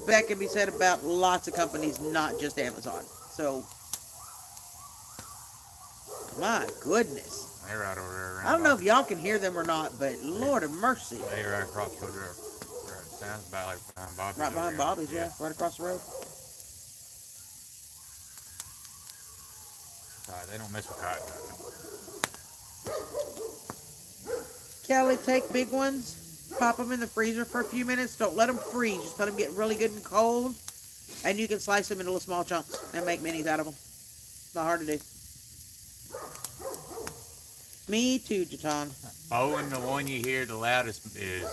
that can be said about lots of companies, not just Amazon. So, my goodness. They're right over there. I don't know if y'all can hear them or not, but Lord of mercy. They're right across the road. Sounds about like behind Bobby's. Right behind Bobby's, yeah. Right across the road. They don't mess with cotton. Kelly, take big ones, pop them in the freezer for a few minutes. Don't let them freeze. Just let them get really good and cold. And you can slice them into little small chunks and make minis out of them. It's not hard to do. Me too, Jaton. Oh, and the one you hear the loudest is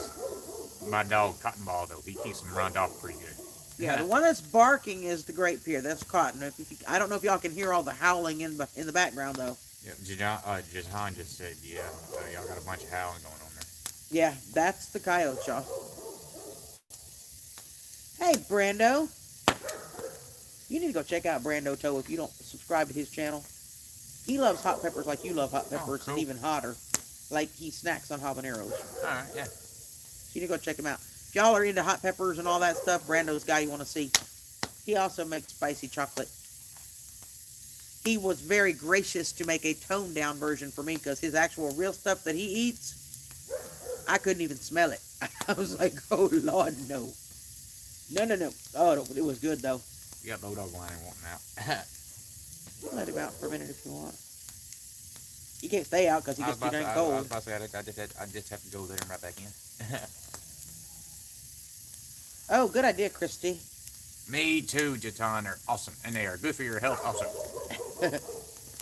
my dog Cotton Ball, though. He keeps them run off pretty good. Yeah, the one that's barking is the Great Peer. That's Cotton. I don't know if y'all can hear all the howling in the background, though. Yeah, Jahan just said, yeah, y'all got a bunch of howling going on there. Yeah, that's the coyote, y'all. Hey, Brando. You need to go check out Brando Toe if you don't subscribe to his channel. He loves hot peppers like you love hot peppers, cool. and even hotter. Like he snacks on habaneros. All right, yeah. So you need to go check him out. If y'all are into hot peppers and all that stuff, Brando's the guy you want to see. He also makes spicy chocolate. He was very gracious to make a toned down version for me because his actual real stuff that he eats, I couldn't even smell it. I was like, oh Lord, no. No. Oh, it was good though. You got Bodog line wanting out. Let him out for a minute if you want. He can't stay out because he gets too dang cold. I was about to say, I just have to go there and right back in. Oh, good idea, Christy. Me too, Jaton. They're awesome. And they are good for your health also.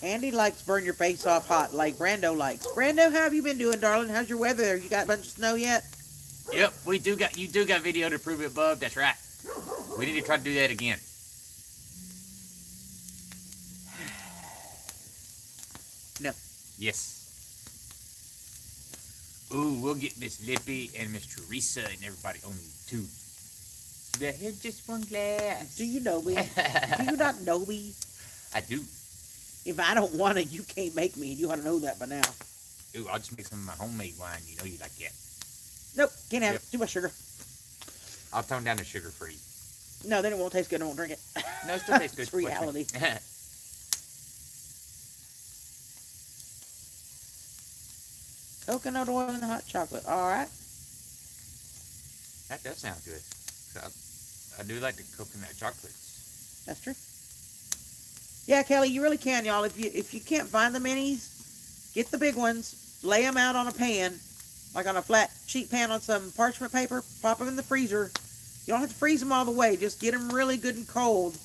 Andy likes burn your face off hot like Brando likes. Brando, how have you been doing, darling? How's your weather there? You got a bunch of snow yet? Yep, you do got video to prove it, bub. That's right. We need to try to do that again. No. Yes. Ooh, we'll get Miss Lippy and Miss Teresa and everybody on YouTube. Here's just one glass. Do you know me? Do you not know me? I do. If I don't want it, you can't make me, and you ought to know that by now. Ooh, I'll just make some of my homemade wine. You know you like that. Nope, can't have Yep. it. Too much sugar. I'll tone down the sugar for you. No, then it won't taste good. I won't drink it. No, it still tastes good. It's reality. Coconut oil and hot chocolate. All right. That does sound good. So I do like the coconut chocolates. That's true. Yeah, Kelly, you really can, y'all. If you can't find the minis, get the big ones, lay them out on a pan, like on a flat sheet pan on some parchment paper, pop them in the freezer. You don't have to freeze them all the way. Just get them really good and cold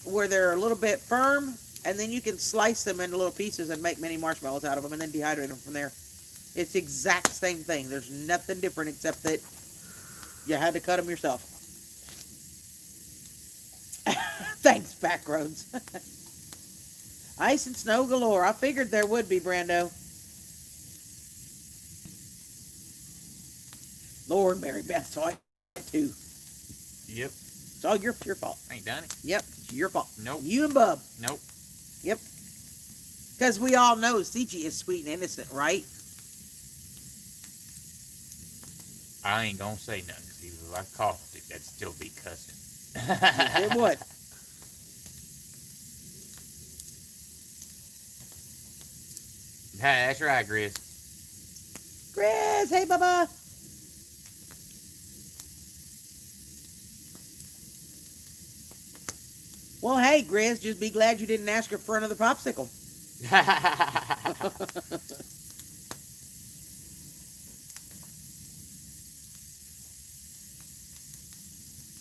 where they're a little bit firm, and then you can slice them into little pieces and make mini marshmallows out of them and then dehydrate them from there. It's the exact same thing. There's nothing different except that you had to cut them yourself. Thanks, Backroads. Ice and snow galore. I figured there would be, Brando. Lord, Mary Beth saw it too. Yep. It's all your fault. Ain't done it. Yep, it's your fault. Nope. You and Bub. Nope. Yep. Because we all know CG is sweet and innocent, right? I ain't gonna say nothing because if I coughed it, that'd still be cussing. It would. Hey, that's right, Grizz. Chris, hey, Bubba. Well, hey, Grizz, just be glad you didn't ask her for another popsicle.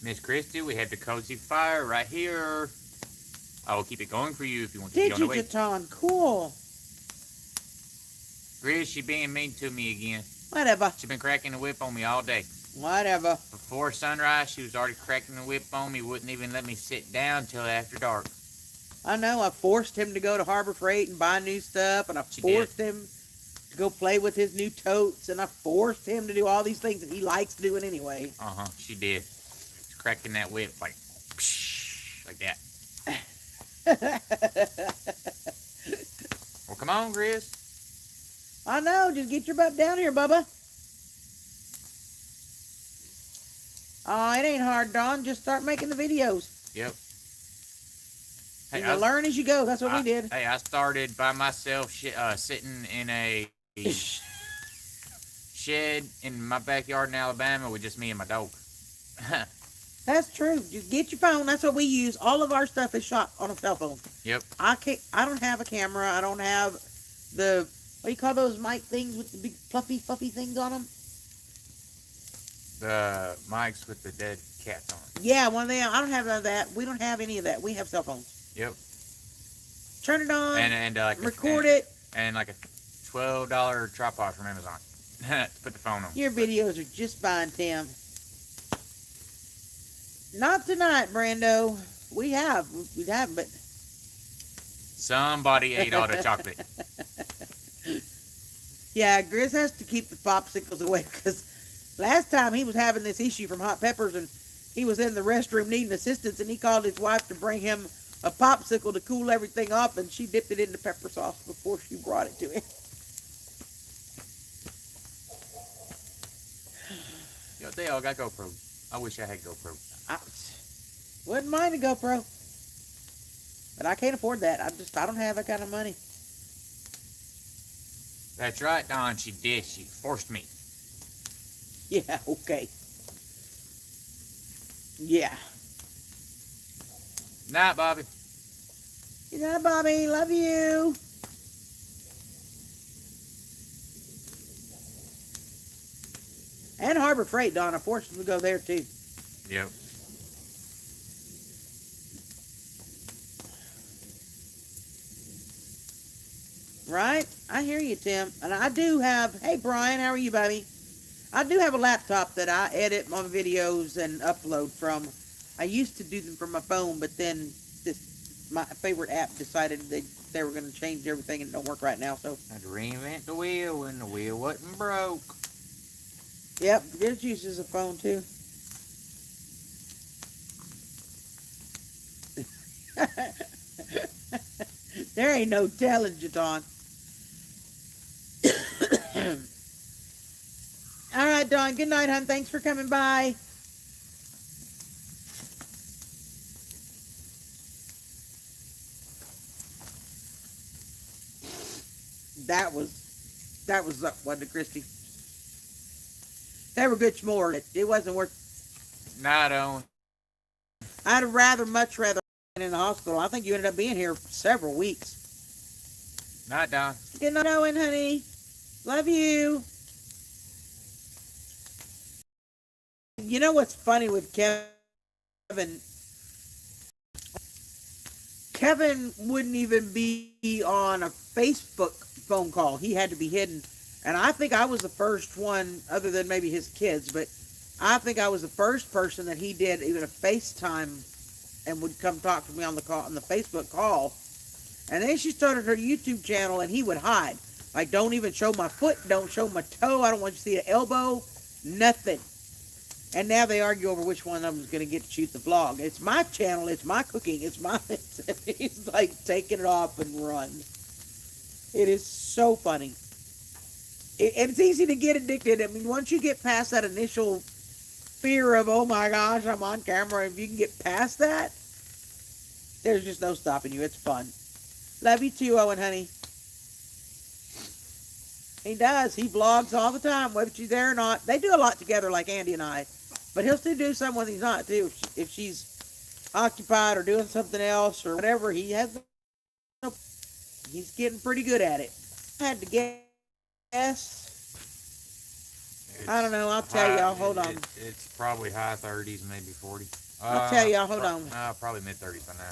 Miss Christie, we have the cozy fire right here. I will keep it going for you if you want to be Did on you, the way. Jatan? Cool. Grizz, she being mean to me again. Whatever. She been cracking the whip on me all day. Whatever. Before sunrise, she was already cracking the whip on me. Wouldn't even let me sit down till after dark. I know. I forced him to go to Harbor Freight and buy new stuff, and I forced him to go play with his new totes, and I forced him to do all these things that he likes doing anyway. She did. She's cracking that whip like, psh, like that. Well, come on, Grizz. I know. Just get your butt down here, Bubba. Oh, it ain't hard, Dawn. Just start making the videos. Yep. And you learn as you go. That's what we did. Hey, I started by myself sitting in a shed in my backyard in Alabama with just me and my dog. That's true. Just get your phone. That's what we use. All of our stuff is shot on a cell phone. Yep. I don't have a camera. I don't have the, what do you call those mic things with the big fluffy things on them? The mics with the dead cats on it. Yeah, one of them. I don't have none of that. We don't have any of that. We have cell phones. Yep. Turn it on. And like record it. And like a $12 tripod from Amazon to put the phone on. Your videos are just fine, Tim. Not tonight, Brando. We have, but Somebody ate all the chocolate. Yeah, Grizz has to keep the popsicles away because last time he was having this issue from Hot Peppers and he was in the restroom needing assistance and he called his wife to bring him a popsicle to cool everything off and she dipped it into pepper sauce before she brought it to him. Yo, they all got GoPros. I wish I had GoPros. I wouldn't mind a GoPro, but I can't afford that. I don't have that kind of money. That's right, Don. She did. She forced me. Yeah, okay. Yeah. Night, Bobby. Good night, Bobby. Love you. And Harbor Freight, Donna. Forced him to go there, too. Yep. Right? I hear you, Tim. And I do have, hey, Brian, how are you, baby? I do have a laptop that I edit my videos and upload from. I used to do them from my phone, but then my favorite app decided they were going to change everything and it don't work right now, so. Had to reinvent the wheel when the wheel wasn't broke. Yep, this uses a phone, too. There ain't no telling, Jadon. All right, Dawn. Good night, hon. Thanks for coming by. That was wasn't it, Christy? They were good s'mores. It wasn't worth. No, don't. I'd much rather been in the hospital. I think you ended up being here for several weeks. Not done. Good knowing, honey. Love you. You know what's funny with Kevin? Kevin wouldn't even be on a Facebook phone call. He had to be hidden. And I think I was the first one, other than maybe his kids, but I think I was the first person that he did even a FaceTime and would come talk to me on the call, on the Facebook call. And then she started her YouTube channel and he would hide. Like, don't even show my foot, don't show my toe, I don't want you to see the elbow, nothing. And now they argue over which one of them is going to get to shoot the vlog. It's my channel, it's my cooking, it's my... He's like taking it off and run. It is so funny. It's easy to get addicted. I mean, once you get past that initial fear of, oh my gosh, I'm on camera, if you can get past that, there's just no stopping you. It's fun. Love you too, Owen, honey. He does. He vlogs all the time, whether she's there or not. They do a lot together, like Andy and I. But he'll still do something when he's not, too. If she's occupied or doing something else or whatever, he's getting pretty good at it. I had to guess. I don't know. I'll tell y'all. Hold on. It's probably high 30s, maybe 40. I'll tell y'all. Hold on. Probably mid 30s by now.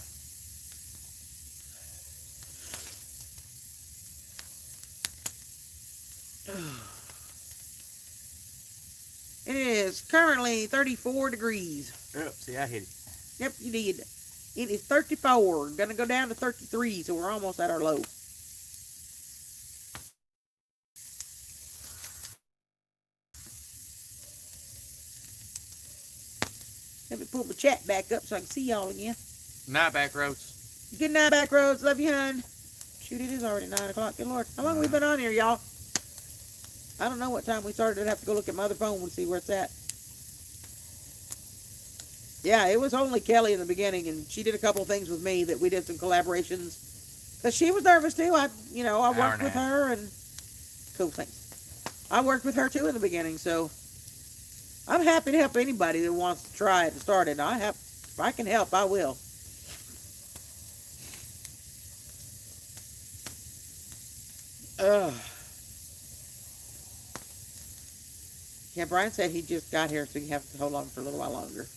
It is currently 34 degrees. Yep, see, I hit it. Yep, you did. It is 34. Gonna go down to 33, so we're almost at our low. Let me pull my chat back up so I can see y'all again. Night, back roads. Good night, back roads. Love you, hun. Shoot, it is already 9 o'clock. Good Lord. How long have we been on here, y'all? I don't know what time we started. I'd have to go look at my other phone and see where it's at. Yeah, it was only Kelly in the beginning, and she did a couple of things with me that we did some collaborations. Because she was nervous, too. I worked with her, and... Cool, thanks. I worked with her, too, in the beginning, so... I'm happy to help anybody that wants to try it and start it. If I can help, I will. Yeah, Brian said he just got here, so you have to hold on for a little while longer.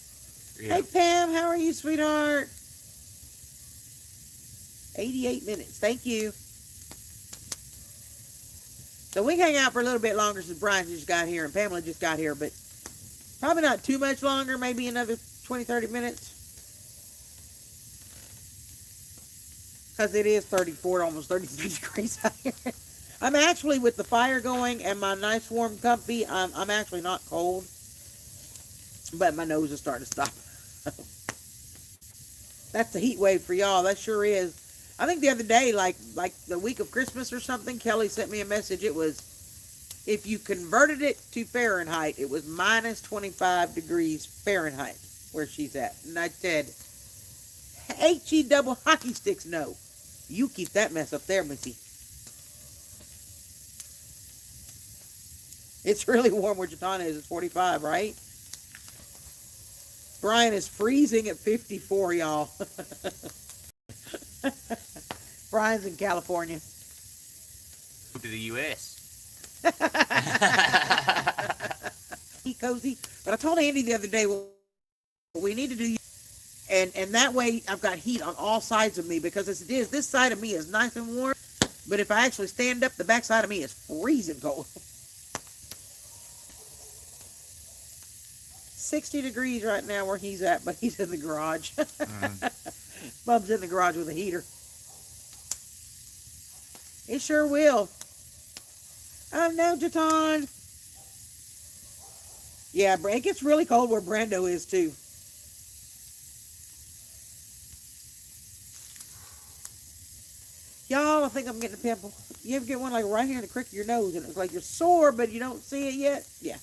Yeah. Hey, Pam, how are you, sweetheart? 88 minutes. Thank you. So we hang out for a little bit longer since Brian just got here and Pamela just got here, but probably not too much longer, maybe another 20, 30 minutes. Because it is 34, almost 33 degrees out here. I'm actually, with the fire going and my nice warm comfy, I'm actually not cold. But my nose is starting to stop. That's the heat wave for y'all. That sure is. I think the other day, like the week of Christmas or something, Kelly sent me a message. It was, if you converted it to Fahrenheit, it was minus 25 degrees Fahrenheit where she's at. And I said, H-E double hockey sticks, no. You keep that mess up there, Missy. It's really warm where Jatana is. It's 45, right? Brian is freezing at 54, y'all. Brian's in California. To the U.S. He cozy. But I told Andy the other day, well, we need to do, and that way I've got heat on all sides of me, because as it is, this side of me is nice and warm, but if I actually stand up, the back side of me is freezing cold. 60 degrees right now where he's at, but he's in the garage. Bub's in the garage with a heater. It sure will. Oh no, Jatan. Yeah, it gets really cold where Brando is too. Y'all, I think I'm getting a pimple. You ever get one like right here in the crick of your nose and it's like you're sore but you don't see it yet? Yeah.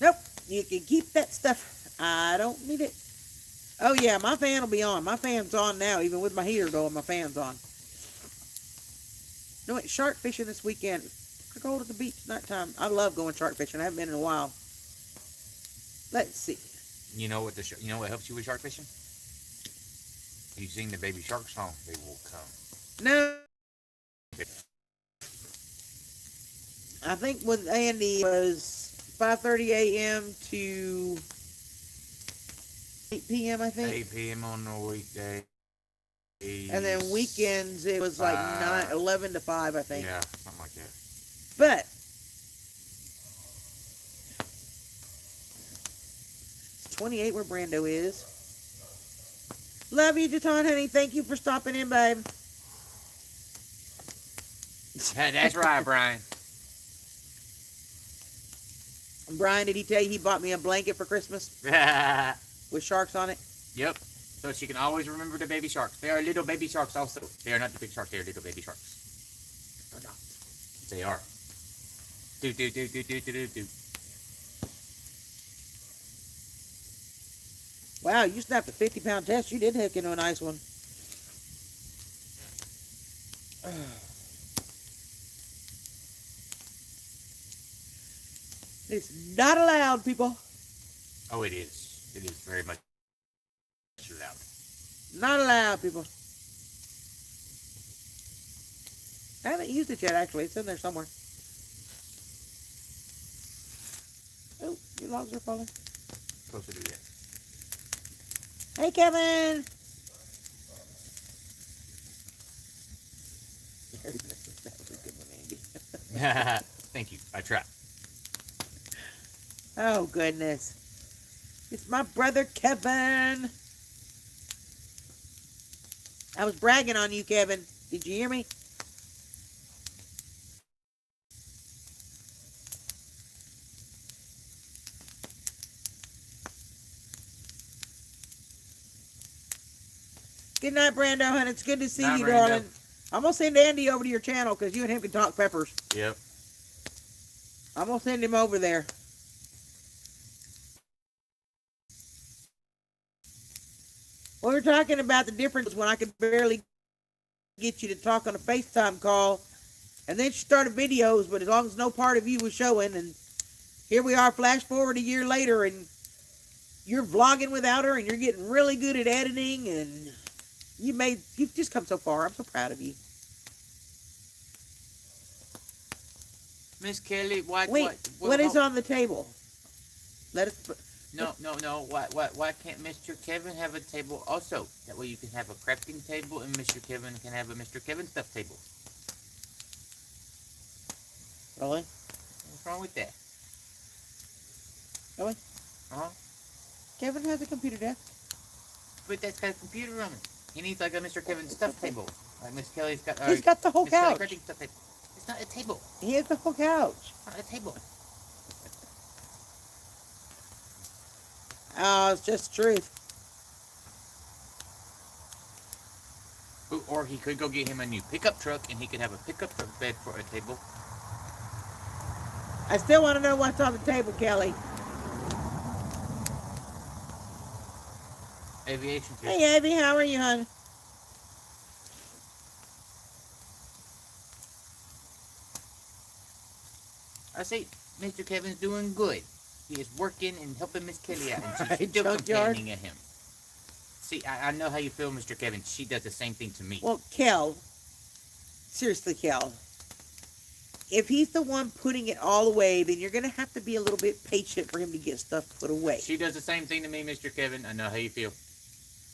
Nope, you can keep that stuff. I don't need it. Oh yeah, my fan will be on. My fan's on now, even with my heater going. My fan's on. No, wait, shark fishing this weekend. I go to the beach nighttime. I love going shark fishing. I haven't been in a while. Let's see. You know what you know what helps you with shark fishing? You sing the baby shark song, they will come. No, I think with Andy was 5:30 a.m. to 8 p.m. I think. 8 p.m. on the weekday. And then weekends it was like 11 to 5, I think. Yeah, something like that. But it's 28 where Brando is. Love you, Jaton, honey. Thank you for stopping in, babe. That's right, Brian. Brian, did he tell you he bought me a blanket for Christmas Yep. with sharks on it? So she can always remember the baby sharks. They are little baby sharks also. They are not the big sharks, they are little baby sharks. Or not? They are. Do do do do do do do do. Wow, you snapped a 50-pound test. You did hook into a nice one. It's not allowed, people. Oh, it is. It is very much loud. Not allowed, people. I haven't used it yet, actually. It's in there somewhere. Oh, your logs are falling. Supposed to do that. Hey, Kevin. That was a good one, Andy. Thank you. I tried. Oh, goodness. It's my brother, Kevin. I was bragging on you, Kevin. Did you hear me? Good night, Brando, honey. It's good to see Night, you, Brando. darling. I'm going to send Andy over to your channel because you and him can talk peppers. Yep. I'm going to send him over there. We were talking about the difference when I could barely get you to talk on a FaceTime call, and then she started videos, but as long as no part of you was showing, and here we are, flash forward a year later, and you're vlogging without her, and you're getting really good at editing, and you've just come so far. I'm so proud of you. Miss Kelly, what? Wait, what is on the table? Let us. No. Why can't Mr. Kevin have a table also? That way you can have a crafting table and Mr. Kevin can have a Mr. Kevin stuff table. Really? What's wrong with that? Really? Uh-huh. Kevin has a computer desk. But that's got a computer on it. He needs like a Mr. Kevin stuff table. Like Miss Kelly's got. He's got the whole Miss Kelly couch. crafting stuff table. It's not a table. He has the whole couch. It's not a table. Oh, it's just the truth. Or he could go get him a new pickup truck and he could have a pickup truck bed for a table. I still want to know what's on the table, Kelly. Aviation fish. Hey, Abby, how are you, hon? I say, Mr. Kevin's doing good. He is working and helping Miss Kelly out, and she's Right, still junkyard. complaining at him. See, I know how you feel, Mr. Kevin. She does the same thing to me. Well, Kel, seriously, Kel, if he's the one putting it all away, then you're going to have to be a little bit patient for him to get stuff put away. She does the same thing to me, Mr. Kevin. I know how you feel.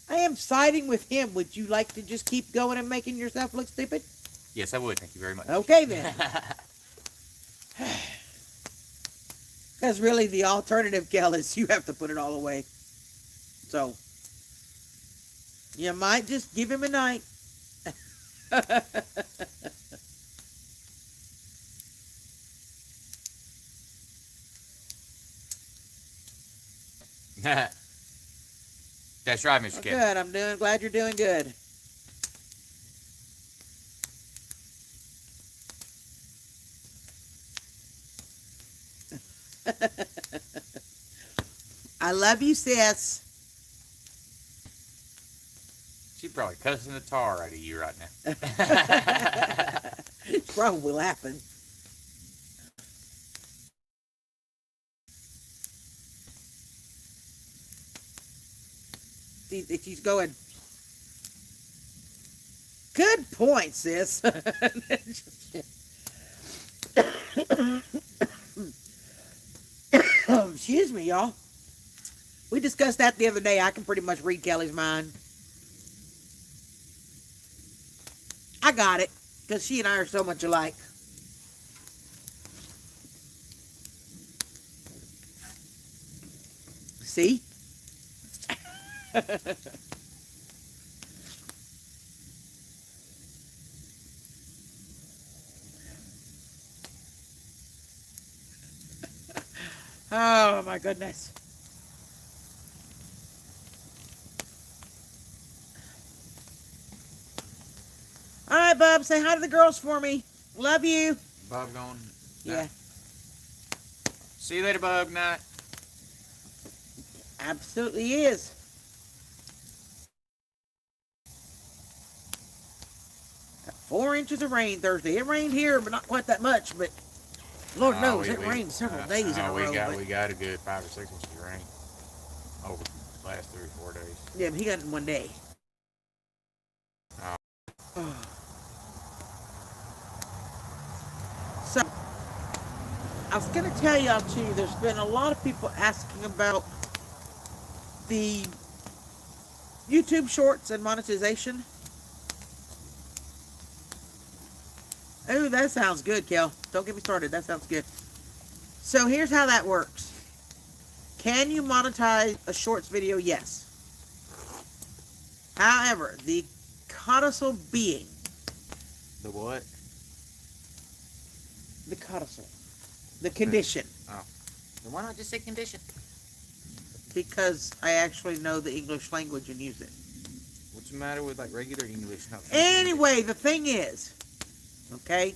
I am siding with him. Would you like to just keep going and making yourself look stupid? Yes, I would. Thank you very much. Okay, then. Because really the alternative, Kel, is you have to put it all away. So, you might just give him a night. That's right, Mr. Kevin. Good. I'm glad you're doing good. I love you, sis. probably cussing the tar out of you right now. She's probably laughing. She's going, good point, sis. Excuse me, y'all. We discussed that the other day. I can pretty much read Kelly's mind. I got it, because she and I are so much alike. See? Oh, my goodness. All right, Bub, say hi to the girls for me. Love you. Bug going? Yeah, See you later, Bug Night. absolutely is. Got 4 inches of rain Thursday. It rained here, but not quite that much. But Lord knows it rained several days in a row. We got a good 5 or 6 inches of rain over the last 3 or 4 days. Yeah, but he got it in one day. Oh. So, I was going to tell y'all too, there's been a lot of people asking about the YouTube shorts and monetization. Oh, that sounds good, Kel. Don't get me started. That sounds good. So here's how that works. Can you monetize a shorts video? Yes. However, the codicil being, The what? the codicil, the condition, Then why not just say condition? because I actually know the English language and use it. What's the matter with like regular English? Anyway, the thing is, okay,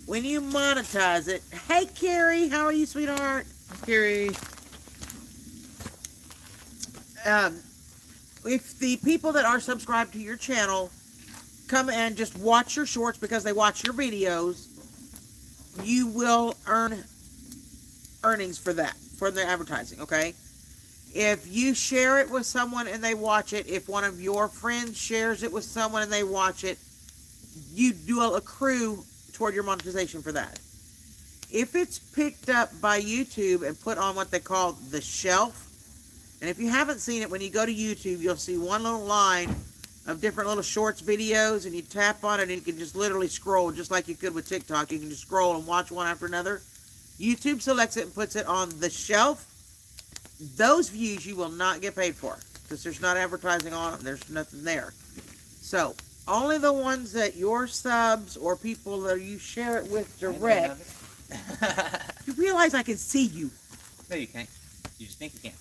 when you monetize it, hey Carrie, how are you, sweetheart? Gary. If the people that are subscribed to your channel come and just watch your shorts because they watch your videos, you will earn earnings for that, for the advertising, okay? If you share it with someone and they watch it, if one of your friends shares it with someone and they watch it, you will accrue toward your monetization for that. If it's picked up by YouTube and put on what they call the shelf, and if you haven't seen it, when you go to YouTube, you'll see one little line of different little shorts videos, and you tap on it and you can just literally scroll, just like you could with TikTok. You can just scroll and watch one after another. YouTube selects it and puts it on the shelf. Those views you will not get paid for, because there's not advertising on them. There's nothing there. So, only the ones that your subs or people that you share it with direct. You realize I can see you. No, you can't. You just think you can.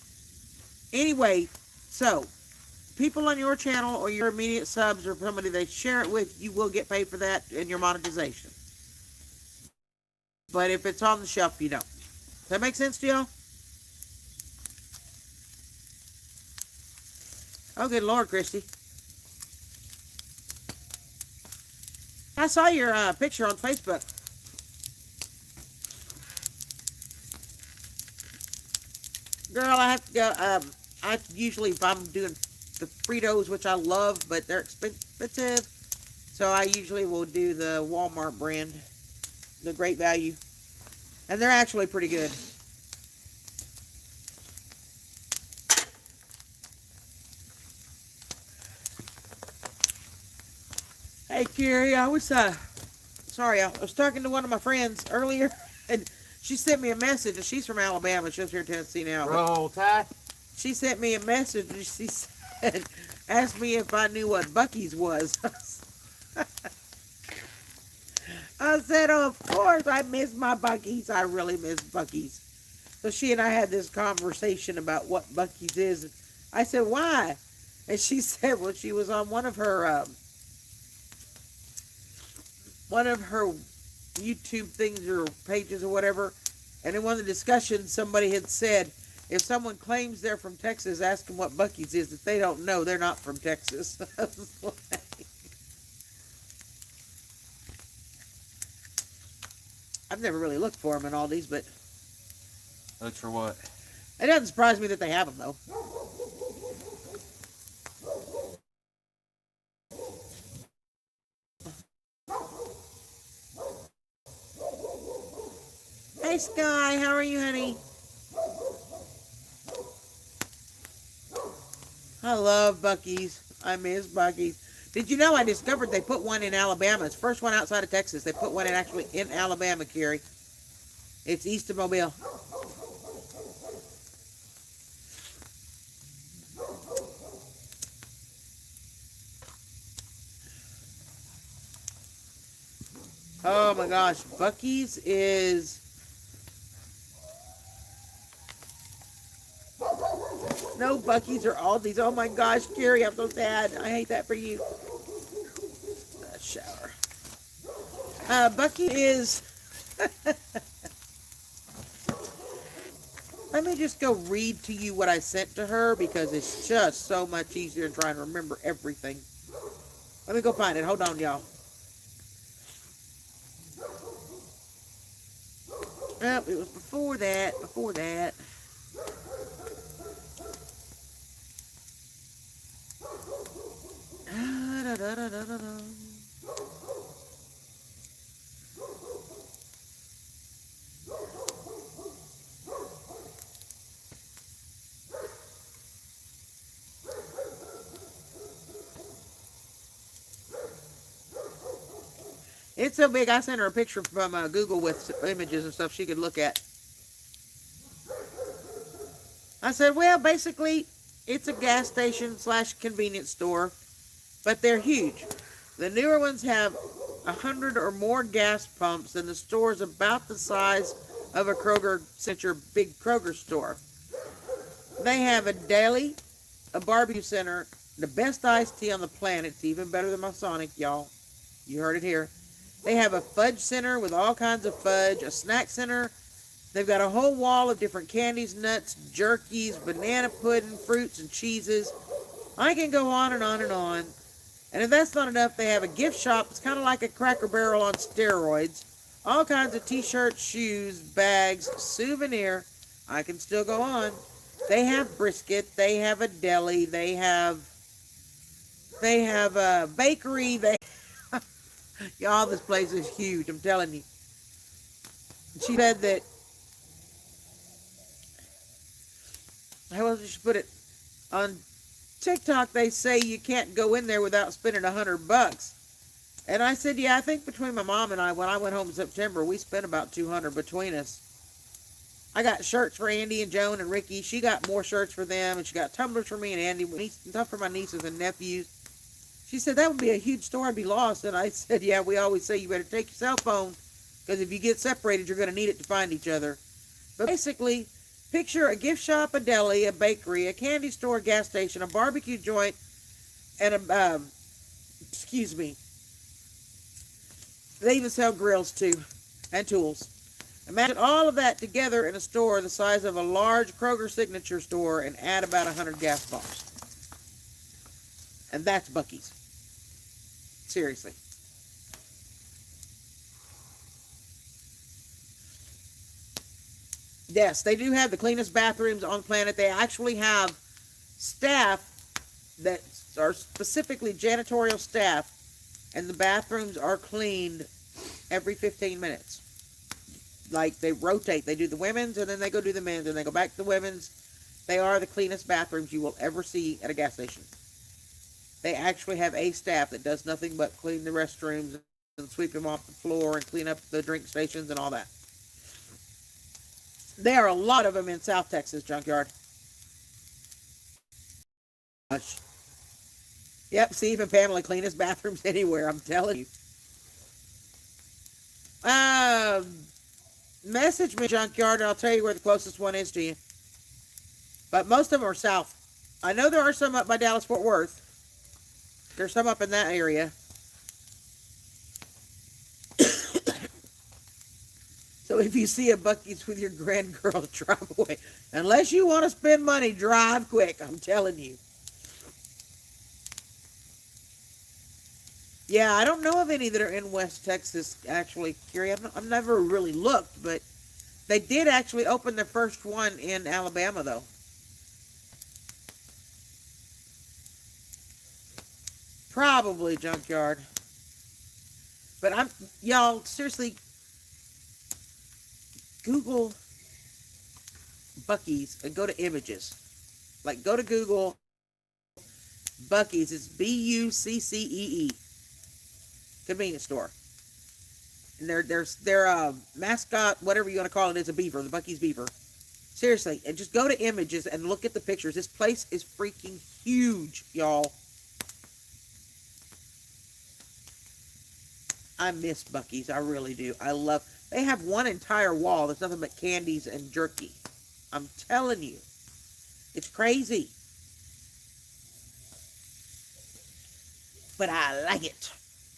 Anyway, so people on your channel or your immediate subs or somebody they share it with, you will get paid for that in your monetization. But if it's on the shelf, you don't. Does that make sense to y'all? Oh, good Lord, Christy. I saw your picture on Facebook. Girl, I have to go, I usually, if I'm doing the Fritos, which I love, but they're expensive, so I usually will do the Walmart brand, the Great Value, and they're actually pretty good. Hey, Carrie, I was talking to one of my friends earlier, and she sent me a message, and she's from Alabama. She lives here in Tennessee now. Roll Tide. She sent me a message, and she said, asked me if I knew what Buc-ee's was. I said, oh, of course, I miss my Buc-ee's. I really miss Buc-ee's. So she and I had this conversation about what Buc-ee's is. I said, why? And she said, well, she was on one of her YouTube things or pages or whatever, and in one of the discussions, somebody had said, if someone claims they're from Texas, ask them what Buc-ee's is. If they don't know, they're not from Texas. I've never really looked for them in Aldi's, but Look for what? it doesn't surprise me that they have them, though. Hey, Sky, how are you, honey? I love Buc-ee's. I miss Buc-ee's. Did you know I discovered they put one in Alabama? It's the first one outside of Texas. They put one in actually in Alabama, Carrie. It's east of Mobile. Oh my gosh, Buc-ee's is... No, Buc-ee's or Aldi's. Oh my gosh, Carrie, I'm so sad. I hate that for you. Shower. Buc-ee is... Let me just go read to you what I sent to her because it's just so much easier than trying to remember everything. Let me go find it. Hold on, y'all. Oh, it was before that. Before that. Da, da, da, da, da, da. It's so big, I sent her a picture from Google with images and stuff she could look at. I said, well, basically, it's a gas station / convenience store, but they're huge. The newer ones have 100 or more gas pumps, and the store is about the size of a Kroger, since your big Kroger store. They have a deli, a barbecue center, the best iced tea on the planet. It's even better than my Sonic, y'all. You heard it here. They have a fudge center with all kinds of fudge, a snack center. They've got a whole wall of different candies, nuts, jerkies, banana pudding, fruits, and cheeses. I can go on and on and on. And if that's not enough, they have a gift shop. It's kind of like a Cracker Barrel on steroids. All kinds of t-shirts, shoes, bags, souvenir. I can still go on. They have brisket. They have a deli. They have a bakery. Y'all, this place is huge, I'm telling you. She said that, how else did she put it? On TikTok, they say you can't go in there without spending $100. And I said, yeah, I think between my mom and I, when I went home in September, we spent about $200 between us. I got shirts for Andy and Joan and Ricky. She got more shirts for them, and she got tumblers for me and Andy, stuff for my nieces and nephews. She said, that would be a huge store. I'd be lost. And I said, yeah, we always say you better take your cell phone because if you get separated, you're going to need it to find each other. But basically, picture a gift shop, a deli, a bakery, a candy store, a gas station, a barbecue joint, and they even sell grills too, and tools. Imagine all of that together in a store the size of a large Kroger signature store and add about 100 gas pumps. And that's Buc-ee's. Seriously. Yes, they do have the cleanest bathrooms on the planet. They actually have staff that are specifically janitorial staff, and the bathrooms are cleaned every 15 minutes. Like, they rotate. They do the women's, and then they go do the men's, and they go back to the women's. They are the cleanest bathrooms you will ever see at a gas station. They actually have a staff that does nothing but clean the restrooms and sweep them off the floor and clean up the drink stations and all that. There are a lot of them in South Texas, Junkyard. Yep, see, even Pamela cleanest bathrooms anywhere, I'm telling you. Message me, Junkyard, and I'll tell you where the closest one is to you. But most of them are south. I know there are some up by Dallas-Fort Worth. There's some up in that area. So if you see a Buc-ee's with your grandgirl, drive away. Unless you want to spend money, drive quick. I'm telling you. Yeah, I don't know of any that are in West Texas, actually, Carrie. I've never really looked, but they did actually open their first one in Alabama, though. Probably Junkyard. But y'all, seriously, Google Buc-ee's and go to images. Like, go to Google Buc-ee's. It's Buccee. Convenience store. And their mascot, whatever you want to call it, is a beaver, the Buc-ee's beaver. Seriously, and just go to images and look at the pictures. This place is freaking huge, y'all. I miss Buc-ee's. I really do. They have one entire wall. There's nothing but candies and jerky. I'm telling you. It's crazy. But I like it.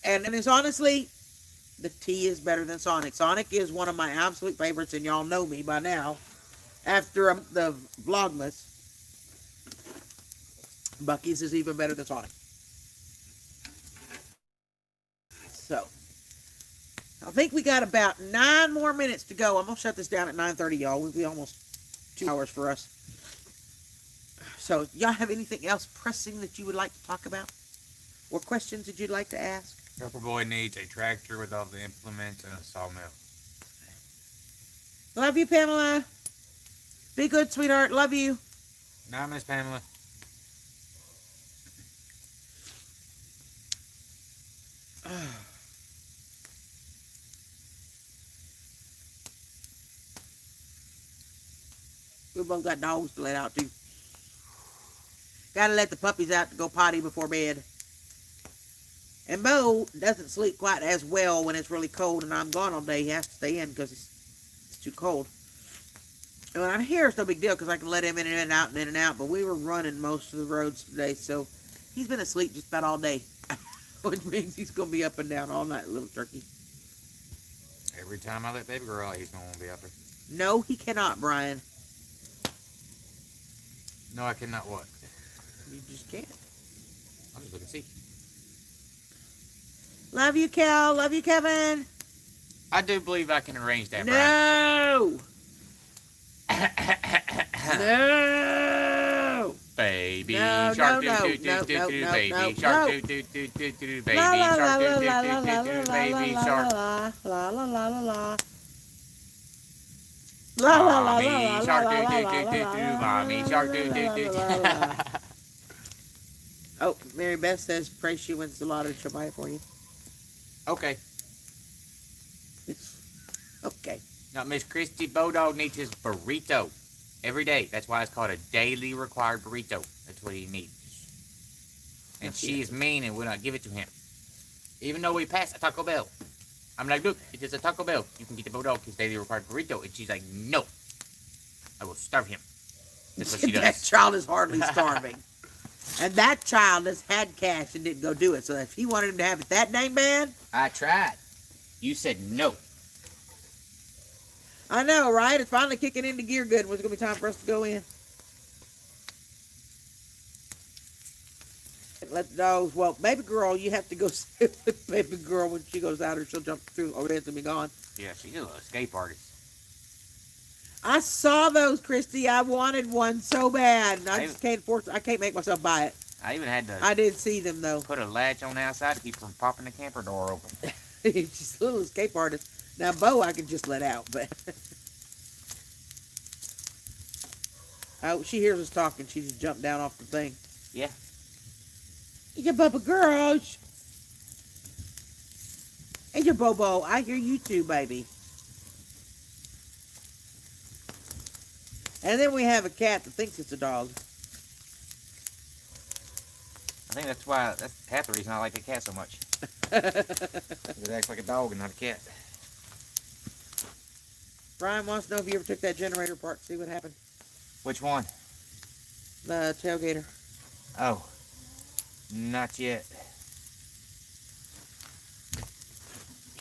And it's honestly, the tea is better than Sonic. Sonic is one of my absolute favorites, and y'all know me by now. After the Vlogmas, Buc-ee's is even better than Sonic. So, I think we got about 9 more minutes to go. I'm going to shut this down at 9:30, y'all. We'll be almost 2 hours for us. So, y'all have anything else pressing that you would like to talk about? Or questions that you'd like to ask? Pepper Boy needs a tractor with all the implements and a sawmill. Love you, Pamela. Be good, sweetheart. Love you. Not Miss Pamela. We both got dogs to let out, too. Gotta let the puppies out to go potty before bed. And Bo doesn't sleep quite as well when it's really cold and I'm gone all day. He has to stay in because it's too cold. And when I'm here, it's no big deal because I can let him in and out and in and out. But we were running most of the roads today, so he's been asleep just about all day. Which means he's going to be up and down all night, little turkey. Every time I let baby girl out, he's going to be up there. No, he cannot, Brian. No, I cannot what? You just can't. I'll just look and see. Love you, Cal. Love you, Kevin. I do believe I can arrange that, No. Brian. No. Baby No, shark no, do do no, do do no, do no, baby no, shark no. do do do do do baby La la la shark do la do la do la do la do la baby la shark. la la la la la. La la la Mommy la la shark la do la do la do do la do. Mommy shark do do do do. Oh, Mary Beth says pray she wins the lottery. She'll buy it for you. Okay. Okay. Now Miss Christy Bodog needs his burrito every day. That's why it's called a daily required burrito. That's what he needs. And she is mean and will not give it to him. Even though we passed a Taco Bell. I'm like, look, it is a Taco Bell. You can get the Bodog his daily required burrito. And she's like, no. I will starve him. That's what she does. That child is hardly starving. And that child has had cash and didn't go do it. So if he wanted him to have it that dang bad. I tried. You said no. I know, right? It's finally kicking into gear good. It's going to be time for us to go in. Let the dogs, well, baby girl, you have to go sit with baby girl when she goes out or she'll jump through or it's going to be gone. Yeah, she's a little escape artist. I saw those, Christy. I wanted one so bad. And I just can't force it. I can't make myself buy it. I even had to I did see them, though. put a latch on the outside to keep from popping the camper door open. She's a little escape artist. Now, Bo, I can just let out, but... Oh, she hears us talking. She just jumped down off the thing. Yeah. You Bubba girls. Hey, your Bobo. I hear you too, baby. And then we have a cat that thinks it's a dog. I think that's half the reason I like the cat so much. It acts like a dog and not a cat. Brian wants to know if you ever took that generator apart to see what happened. Which one? The tailgater. Oh. Not yet.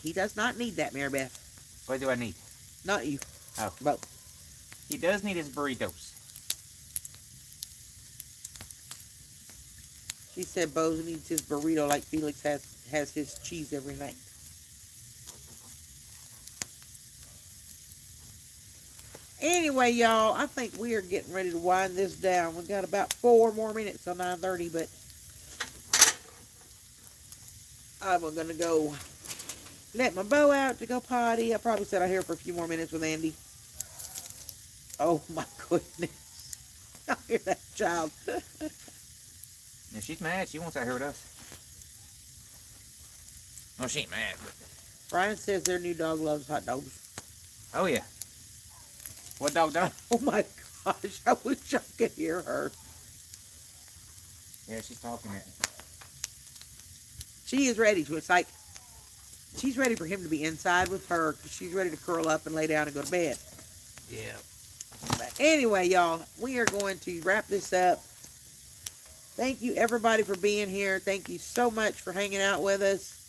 He does not need that, Mary Beth. What do I need? Not you. Oh. Both. He does need his burritos. She said Bo needs his burrito like Felix has his cheese every night. Anyway, y'all, I think we are getting ready to wind this down. We've got about 4 more minutes till 9:30, but I'm going to go let my Bo out to go potty. I probably said I'll hear for a few more minutes with Andy. Oh, my goodness. I hear that child. If she's mad, she wants out here with us. Oh, she ain't mad, but... Brian says their new dog loves hot dogs. Oh, yeah. What dog does? Oh, my gosh. I wish I could hear her. Yeah, she's talking it. She is ready to. It's like she's ready for him to be inside with her because she's ready to curl up and lay down and go to bed. Yeah. But anyway, y'all, we are going to wrap this up. Thank you, everybody, for being here. Thank you so much for hanging out with us.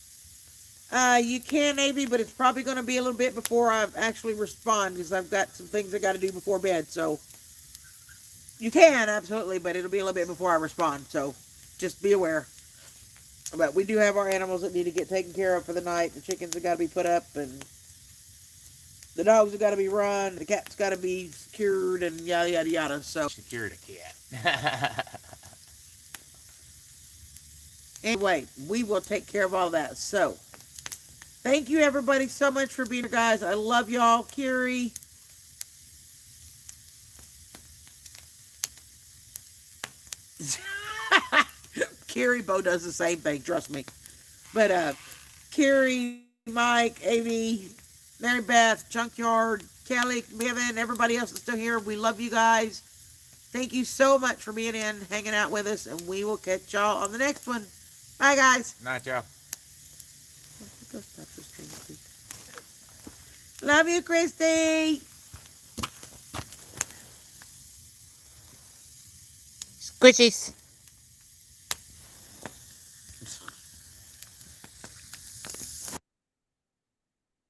You can, maybe, but it's probably going to be a little bit before I actually respond because I've got some things I got to do before bed. So you can, absolutely, but it'll be a little bit before I respond. So just be aware. But we do have our animals that need to get taken care of for the night. The chickens have got to be put up, and the dogs have got to be run. The cat's got to be secured, and yada, yada, yada. So Secured a cat. anyway, we will take care of all that. So thank you, everybody, so much for being here, guys. I love y'all. Kiri. Kiri, Bo does the same thing, trust me. But Kiri, Mike, Avi, Mary Beth, Junkyard, Kelly, Kevin, everybody else that's still here, we love you guys. Thank you so much for being in, hanging out with us, and we will catch y'all on the next one. Bye, guys. Night, y'all. Love you, Christy. Squishies.